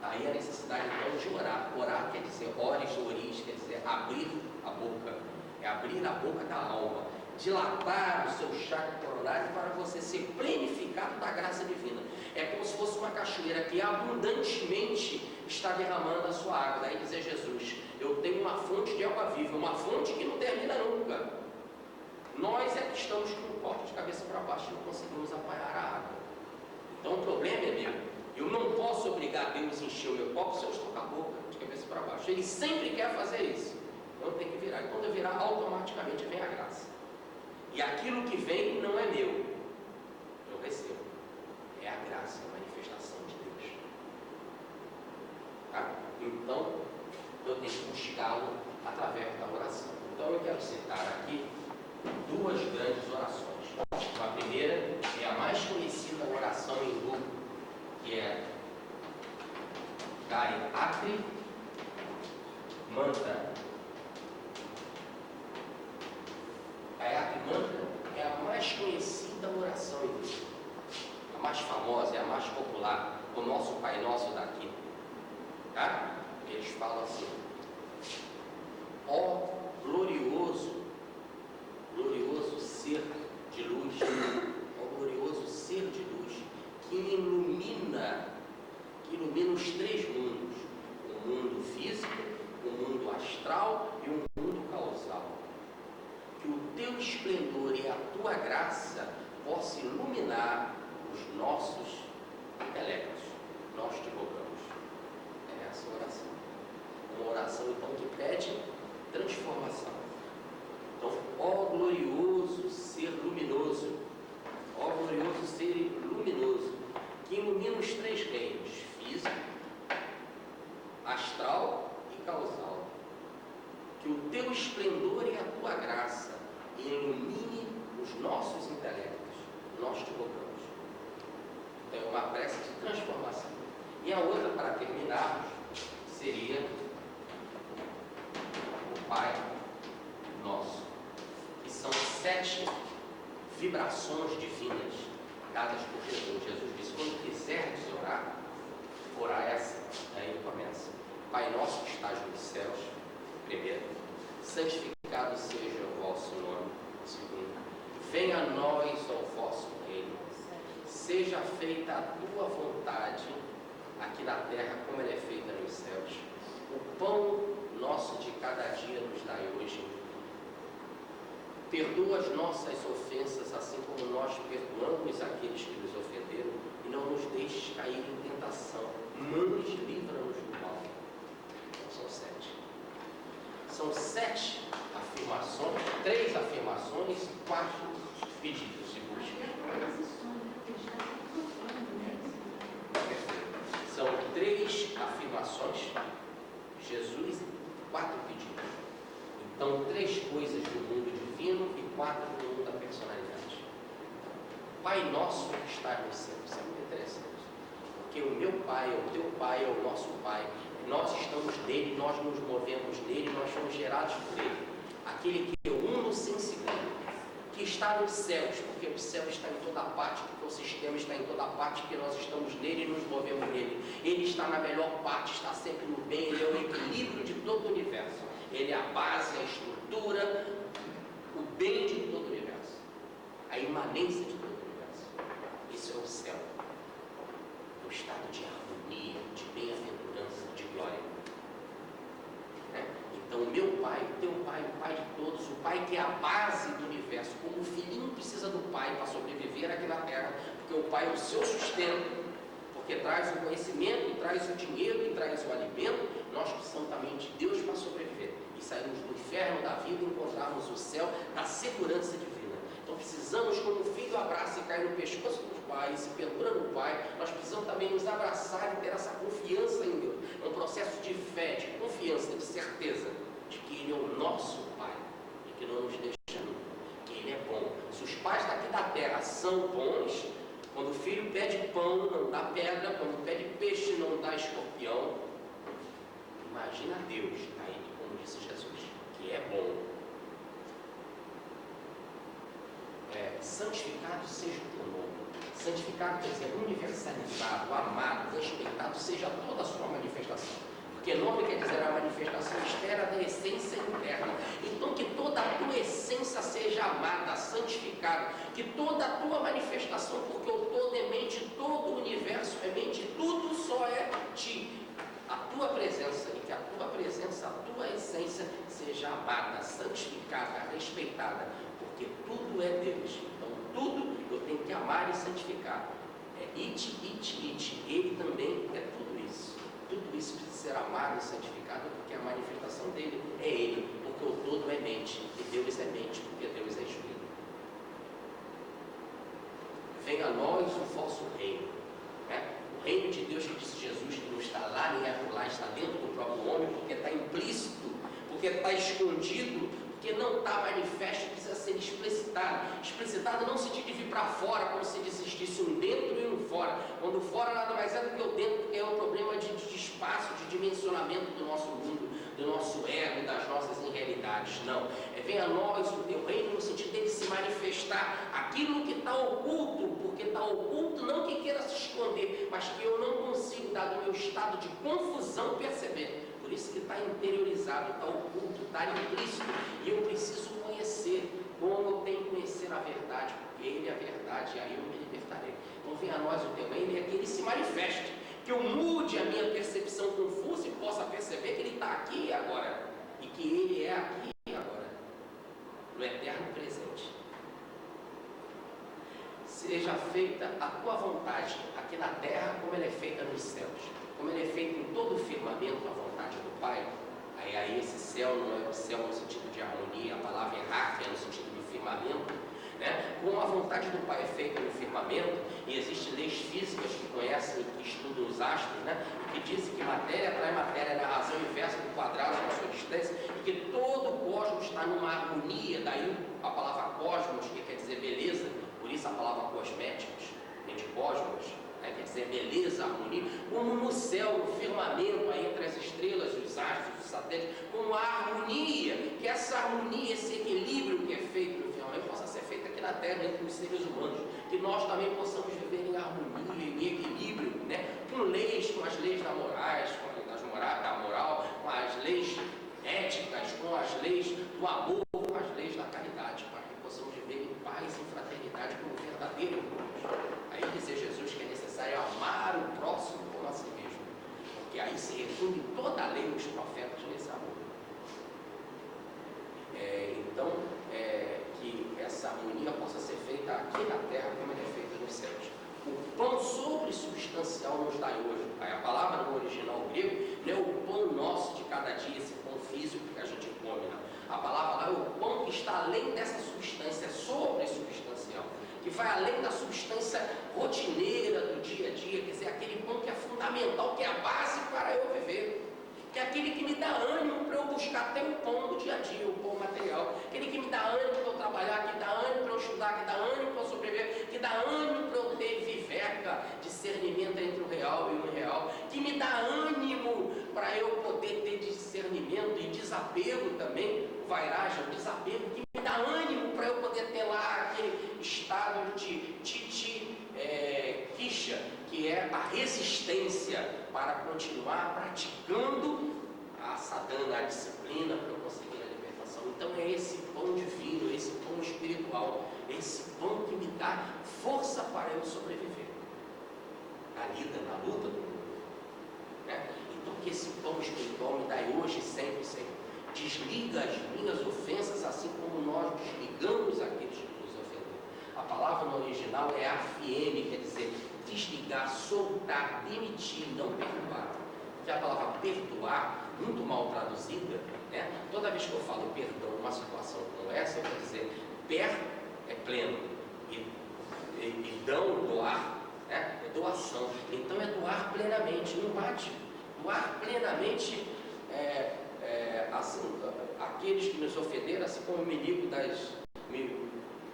Aí a necessidade então de orar. Orar quer dizer oris, quer dizer abrir a boca. É abrir a boca da alma. Dilatar o seu chakra coronário para você ser plenificado da graça divina. É como se fosse uma cachoeira que abundantemente está derramando a sua água. Daí dizer Jesus: eu tenho uma fonte de água viva, uma fonte que não termina nunca. Nós é que estamos com o copo de cabeça para baixo e não conseguimos apanhar a água. Então o problema é meu. Eu não posso obrigar Deus a encher o meu copo se eu estou com a boca de cabeça para baixo. Ele sempre quer fazer isso. Então eu tenho que virar. E quando eu virar, automaticamente vem a graça. E aquilo que vem não é meu. Eu recebo. É a graça, a manifestação de Deus. Tá? Então, eu tenho que buscá-lo através da oração. Então eu quero citar aqui duas grandes orações. A primeira é a mais conhecida oração hindu, que é Gayatri Mantra. Gayatri Mantra é a mais conhecida oração hindu, a mais famosa, é a mais popular, o nosso Pai Nosso daqui. Tá? Eles falam assim: ó glorioso ser de luz, ó glorioso ser de luz, que ilumina os três mundos, o mundo físico, o mundo astral e o mundo causal. Que o teu esplendor e a tua graça possam iluminar os nossos intelectos. Nós te rogamos. É essa oração. Uma oração, então, que pede transformação. Então, ó glorioso ser luminoso, ó glorioso ser luminoso, que ilumina os três reinos, físico, astral e causal. Que o teu esplendor e a tua graça ilumine os nossos intelectos. Nós te rogamos. Então, é uma prece de transformação. E a outra, para terminarmos, seria o Pai Nosso, que são 7 vibrações divinas dadas por Jesus. Jesus disse: quando quiserdes orar, orai assim. Aí ele começa: Pai Nosso que estás nos céus, primeiro, santificado seja o vosso nome. Segundo, venha a nós o vosso reino. Seja feita a tua vontade, aqui na terra como ela é feita nos céus. O pão nosso de cada dia nos dai hoje. Perdoa as nossas ofensas, assim como nós perdoamos aqueles que nos ofenderam, e não nos deixes cair em tentação, mas livra-nos do mal. Então, são 7. São 7 afirmações, 3 afirmações e 4 pedidos de busca. São 3 afirmações, Jesus, e 4 pedidos. Então, 3 coisas do mundo divino e 4 do mundo da personalidade. Pai Nosso que está no céu. Isso é muito interessante. Porque o meu Pai, o teu Pai, é o nosso Pai. Nós estamos nele, nós nos movemos nele, nós somos gerados por ele. Aquele que é uno sem segundo, que está nos céus, porque o céu está em toda parte, porque o sistema está em toda parte, porque nós estamos nele e nos movemos nele. Ele está na melhor parte, está sempre no bem, ele é o equilíbrio de todo o universo. Ele é a base, a estrutura, o bem de todo o universo, a imanência de todo o universo. Isso é o céu, o estado de harmonia, de bem-aventurança, de glória. Então, o meu Pai, o teu Pai, o Pai de todos, o Pai que é a base do universo, como o filhinho precisa do Pai para sobreviver aqui na Terra, porque o Pai é o seu sustento, porque traz o conhecimento, e traz o dinheiro, e traz o alimento. Nós precisamos também de Deus para sobreviver e sairmos do inferno da vida e encontrarmos o céu da segurança divina. Então precisamos, como o filho abraça e cai no pescoço do Pai, e se pendura no Pai, nós precisamos também nos abraçar e ter essa confiança em Deus. É um processo de fé, de confiança, de certeza de que Ele é o nosso Pai e que não nos deixa nunca, que Ele é bom. Se os pais daqui da terra são bons, quando o filho pede pão, não dá pedra, quando pede peixe, não dá escorpião. Imagina Deus, aí, como disse Jesus, que é bom. Santificado seja o teu nome. Santificado quer dizer universalizado, amado, respeitado, seja toda a sua manifestação. Porque nome quer dizer a manifestação externa da essência interna. Então que toda a tua essência seja amada, santificada. Que toda a tua manifestação, porque o todo é mente, todo o universo é mente, tudo só é ti. A tua presença, e que a tua presença, a tua essência seja amada, santificada, respeitada. Porque tudo é Deus. Então tudo eu tenho que amar e santificar. É it. Ele também é tudo isso. Tudo isso precisa ser amado e santificado, porque a manifestação dele é ele, porque o todo é mente, e Deus é mente, porque Deus é espírito. Venha a nós o vosso reino. O reino de Deus, que disse Jesus, que nos está lá, nem acolá, está dentro do próprio homem, porque está implícito, porque está escondido, porque não está manifesto, precisa ser explicitado. Explicitado não no sentido de vir para fora, como se existisse um dentro e um fora. Quando o fora nada mais é do que o dentro, que é um problema de espaço, de dimensionamento do nosso mundo, do nosso ego, das nossas irrealidades. Não. Venha a nós o teu reino no sentido dele se manifestar aquilo que está oculto, porque está oculto não que queira se esconder, mas que eu não consigo, dado o meu estado de confusão, perceber. Por isso que está interiorizado, está oculto, está implícito, e eu preciso conhecer, como eu tenho que conhecer a verdade, porque Ele é a verdade, e aí eu me libertarei. Então venha a nós o teu reino, e é que Ele se manifeste, que eu mude a minha percepção confusa e possa perceber que Ele está aqui e agora, e que Ele é aqui e agora, no eterno presente. Seja feita a tua vontade aqui na terra, como ela é feita nos céus. Como ele é feito em todo o firmamento, a vontade do Pai. Aí esse céu não é o céu no sentido de harmonia, a palavra é no sentido do firmamento, né? Como a vontade do Pai é feita no firmamento, e existem leis físicas que conhecem, que estudam os astros, né? Que dizem que matéria atrai matéria na razão inversa do quadrado na sua distância, e que todo o cosmos está numa harmonia, daí a palavra cosmos, que quer dizer beleza, por isso a palavra cosméticos, vem de cosmos, quer dizer beleza, harmonia, como no céu, no firmamento, aí entre as estrelas, os astros, os satélites, como a harmonia, que essa harmonia, esse equilíbrio que é feito no firmamento, possa ser feito aqui na terra, entre os seres humanos, que nós também possamos viver em harmonia, em equilíbrio, né? Com leis, com as leis da moral, com as leis éticas, com as leis do amor, com as leis da caridade, para que possamos viver em paz e fraternidade como verdadeiro irmãos. Aí dizer Jesus que é necessário amar o próximo como a si mesmo, porque aí se refunde toda a lei dos profetas nesse amor. Que essa harmonia possa ser feita aqui na terra como ela é feita nos céus. O pão sobresubstancial nos dai hoje. A palavra no original grego não é o pão nosso de cada dia, esse pão físico que a gente come, não. A palavra lá é o pão que está além dessa substância, sobresubstancial, que vai além da substância rotineira do dia a dia, quer dizer, aquele pão que é fundamental, que é a base para eu viver, que é aquele que me dá ânimo para eu buscar até o pão do dia a dia, o pão material, aquele que me dá ânimo para eu trabalhar, que dá ânimo para eu estudar, que dá ânimo para eu sobreviver, que dá ânimo para eu ter viveca, discernimento entre o real e o irreal, que me dá ânimo para eu poder ter discernimento e desapego também, vairagem, desapego, que me dá ânimo para eu poder ter lá aquele estado de quicha, que é a resistência para continuar praticando a sadhana, a disciplina, para eu conseguir a libertação. Então é esse pão divino, esse pão espiritual, esse pão que me dá força para eu sobreviver na luta do mundo, né? Então que esse pão espiritual me dá hoje e sempre, Senhor. Desliga as minhas ofensas, assim como nós desligamos aqueles que nos ofenderam. A palavra no original é afieme, quer dizer desligar, soltar, demitir, não perdoar. Que a palavra perdoar, muito mal traduzida, né? Toda vez que eu falo perdão numa situação como essa, eu vou dizer per é pleno e dão, doar, né? É doação. Então é doar plenamente, não bate. Doar plenamente assim, aqueles que nos ofenderam, assim como me livro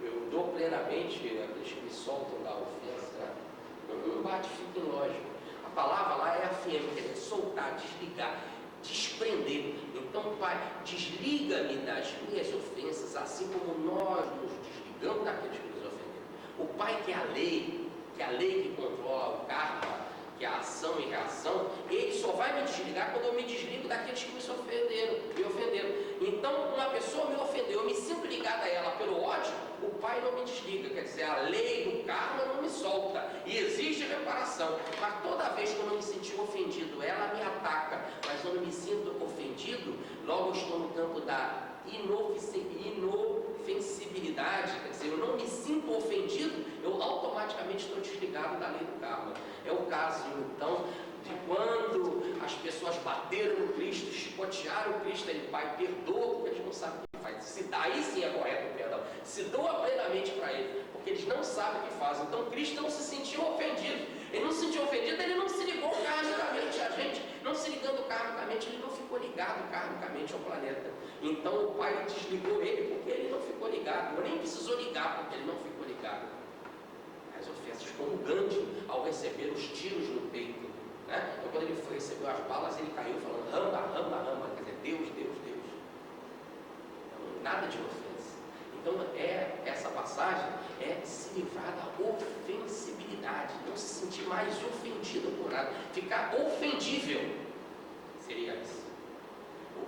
eu dou plenamente aqueles que me soltam da ofensa, né? Não bate, fica ilógico. A palavra lá é afieme, quer dizer, soltar, desligar, desprender. Então, Pai, desliga-me das minhas ofensas, assim como nós nos desligamos daqueles que nos ofenderam. O Pai que é a lei que controla o karma, que é a ação e reação, ele só vai me desligar quando eu me desligo daqueles que me ofenderam. Então, uma pessoa me ofendeu, eu me sinto ligado a ela pelo ódio, o Pai não me desliga, quer dizer, a lei do karma não me solta, e exige reparação. Mas toda vez que eu não me senti ofendido, ela me ataca, mas eu não me sinto ofendido, logo eu estou no campo da inofensibilidade, quer dizer, eu não me sinto ofendido, eu automaticamente estou desligado da lei do karma. É o caso, então, de quando as pessoas bateram no Cristo, chicotearam o Cristo, ele, Pai, perdoa, porque eles não sabem o que faz. Aí sim é correto o perdão. Se doa plenamente para ele, porque eles não sabem o que fazem. Então Cristo não se sentiu ofendido. Ele não se sentiu ofendido, ele não se ligou karmicamente a gente. pai desligou ele porque ele não ficou ligado, ou nem precisou ligar porque ele não ficou ligado. As ofensas, como Gandhi, ao receber os tiros no peito, né? Então, quando ele recebeu as balas, ele caiu falando Rama, Rama, Rama, quer dizer, Deus, Deus, Deus. Então, nada de ofensa. Então, essa passagem é se livrar da ofensibilidade, não se sentir mais ofendido por nada, ficar ofendível, seria isso.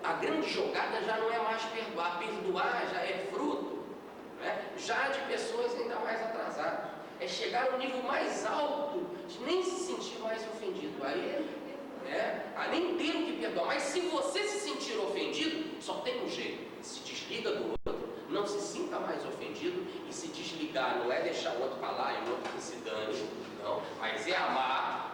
A grande jogada já não é mais perdoar, perdoar já é fruto, né? Já de pessoas ainda mais atrasadas, é chegar ao nível mais alto, de nem se sentir mais ofendido, aí nem ter o que perdoar, mas se você se sentir ofendido, só tem um jeito, se desliga do outro, não se sinta mais ofendido, e se desligar não é deixar o outro falar e o outro que se dane, não, mas é amar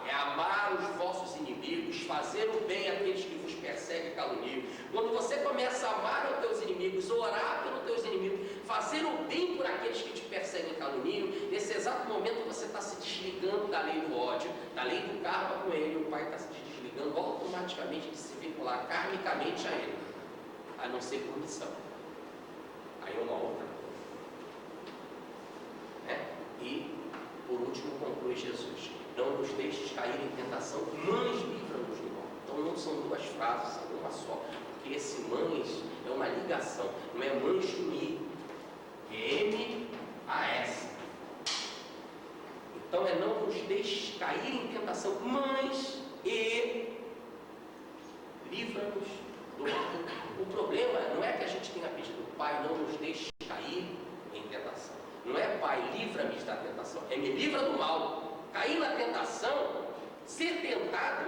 os vossos inimigos, fazer o bem àqueles que vos perseguem e caluniam. Quando você começa a amar os teus inimigos, orar pelos teus inimigos, fazer o bem por aqueles que te perseguem e caluniam, nesse exato momento você está se desligando da lei do ódio, da lei do karma com ele, o pai está se desligando automaticamente de se vincular karmicamente a ele, a não ser por missão. Aí é uma outra coisa, né? E por último conclui Jesus: não nos deixes cair em tentação, mas livra-nos do mal. Então não são duas frases, são uma só, porque esse mães é uma ligação, não é mães de mim, é M-A-S. Então é não nos deixes cair em tentação, mas livra-nos do mal. O problema não é que a gente tenha pedido, Pai, não nos deixe cair em tentação. Não é, Pai, livra-me da tentação, é me livra do mal. Cair na tentação, ser tentado,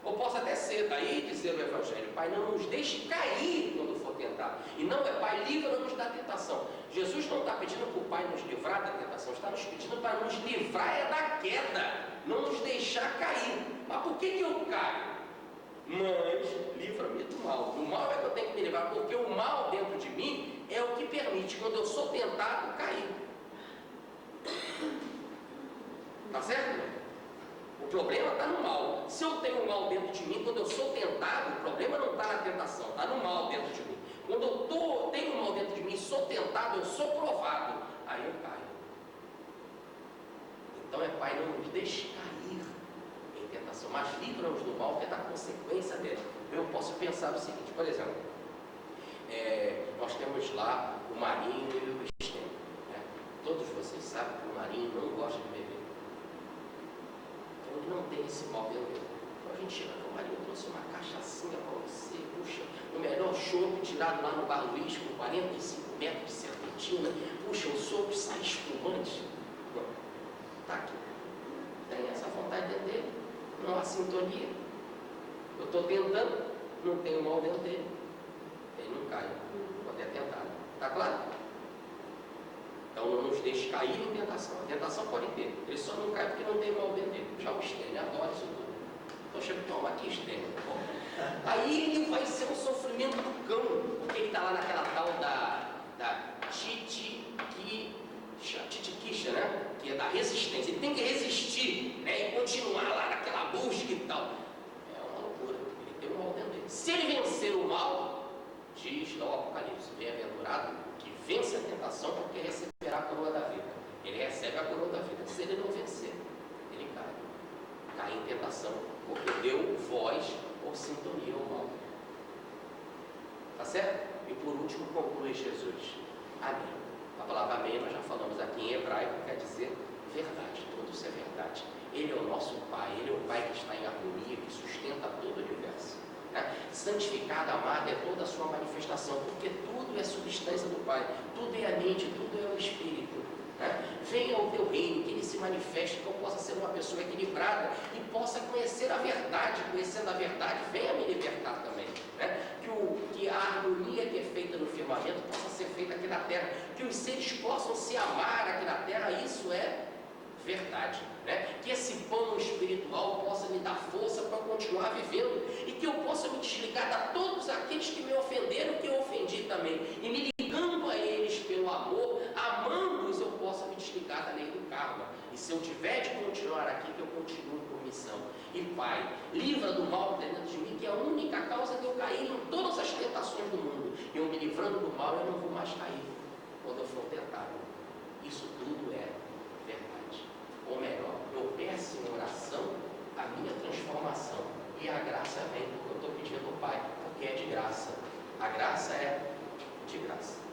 ou posso até ser, daí dizer o Evangelho, Pai, não nos deixe cair quando for tentado. E não é, Pai, livra-nos da tentação. Jesus não está pedindo para o Pai nos livrar da tentação, está nos pedindo para nos livrar da queda, não nos deixar cair. Mas por que eu caio? Mas livra-me do mal. O mal é que eu tenho que me livrar, porque o mal dentro de mim é o que permite, quando eu sou tentado, cair. Tá certo? O problema está no mal. Se eu tenho um mal dentro de mim, quando eu sou tentado, o problema não está na tentação, está no mal dentro de mim. Quando eu tenho um mal dentro de mim, sou tentado, eu sou provado, aí eu caio. Então é, Pai, não nos deixe cair em tentação, mas livra-nos do mal, que é da consequência dela. Eu posso pensar o seguinte, por exemplo, nós temos lá o Marinho e o Cristiano, né? Todos vocês sabem que o Marinho não gosta de beber. Então ele não tem esse mal dentro dele. Então a gente chega com o Marinho, trouxe uma cachaçinha para você, puxa, o melhor chopp tirado lá no Bar Luiz, com 45 metros de serpentina, puxa, o chopp sai espumante. Bom, tá aqui. Tem essa vontade dentro dele, não há sintonia. Eu estou tentando, não tenho mal dentro dele. Ele não cai, quando é tentado. Está claro? Então não nos deixe cair em tentação. A tentação pode ter, ele só não cai porque não tem mal dentro dele. Já o Estênio adora isso tudo. Então chega, toma aqui, Estênio. Aí ele vai ser um sofrimento do cão, porque ele está lá naquela tal da titiquixa, né? Que é da resistência. Ele tem que resistir, né? E continuar lá naquela busca e tal. É uma loucura. Ele tem um mal dentro dele. Se ele vencer o mal, diz lá o Apocalipse, bem-aventurado que vence a tentação, porque receberá a coroa da vida. Ele recebe a coroa da vida. Se ele não vencer, ele cai. Cai em tentação, porque deu voz ou sintonia ao mal. Tá certo? E por último conclui Jesus. Amém. A palavra amém nós já falamos aqui em hebraico, quer dizer verdade. Tudo isso é verdade. Ele é o nosso Pai, Ele é o Pai que está em harmonia, que sustenta todo o universo. Santificado, amado é toda a sua manifestação, porque tudo é substância do Pai, tudo é a mente, tudo é o Espírito. Venha o teu reino, que ele se manifeste, que eu possa ser uma pessoa equilibrada e possa conhecer a verdade. Conhecendo a verdade, venha me libertar também. Que a harmonia que é feita no firmamento possa ser feita aqui na terra, que os seres possam se amar aqui na terra. Isso é verdade, que esse pão espiritual possa me dar força para continuar vivendo, e que eu possa me desligar de todos aqueles que me ofenderam, que eu ofendi também, e me ligando a eles pelo amor, amando-os, eu possa me desligar da lei do karma. E se eu tiver de continuar aqui, que eu continue por missão. E Pai, livra do mal dentro de mim, que é a única causa de eu cair em todas as tentações do mundo. Eu me livrando do mal, qual eu não vou mais cair quando eu for tentado. Isso tudo é verdade. Ou melhor, eu peço em oração a minha transformação. E a graça vem porque eu estou pedindo ao Pai, porque é de graça. A graça é de graça.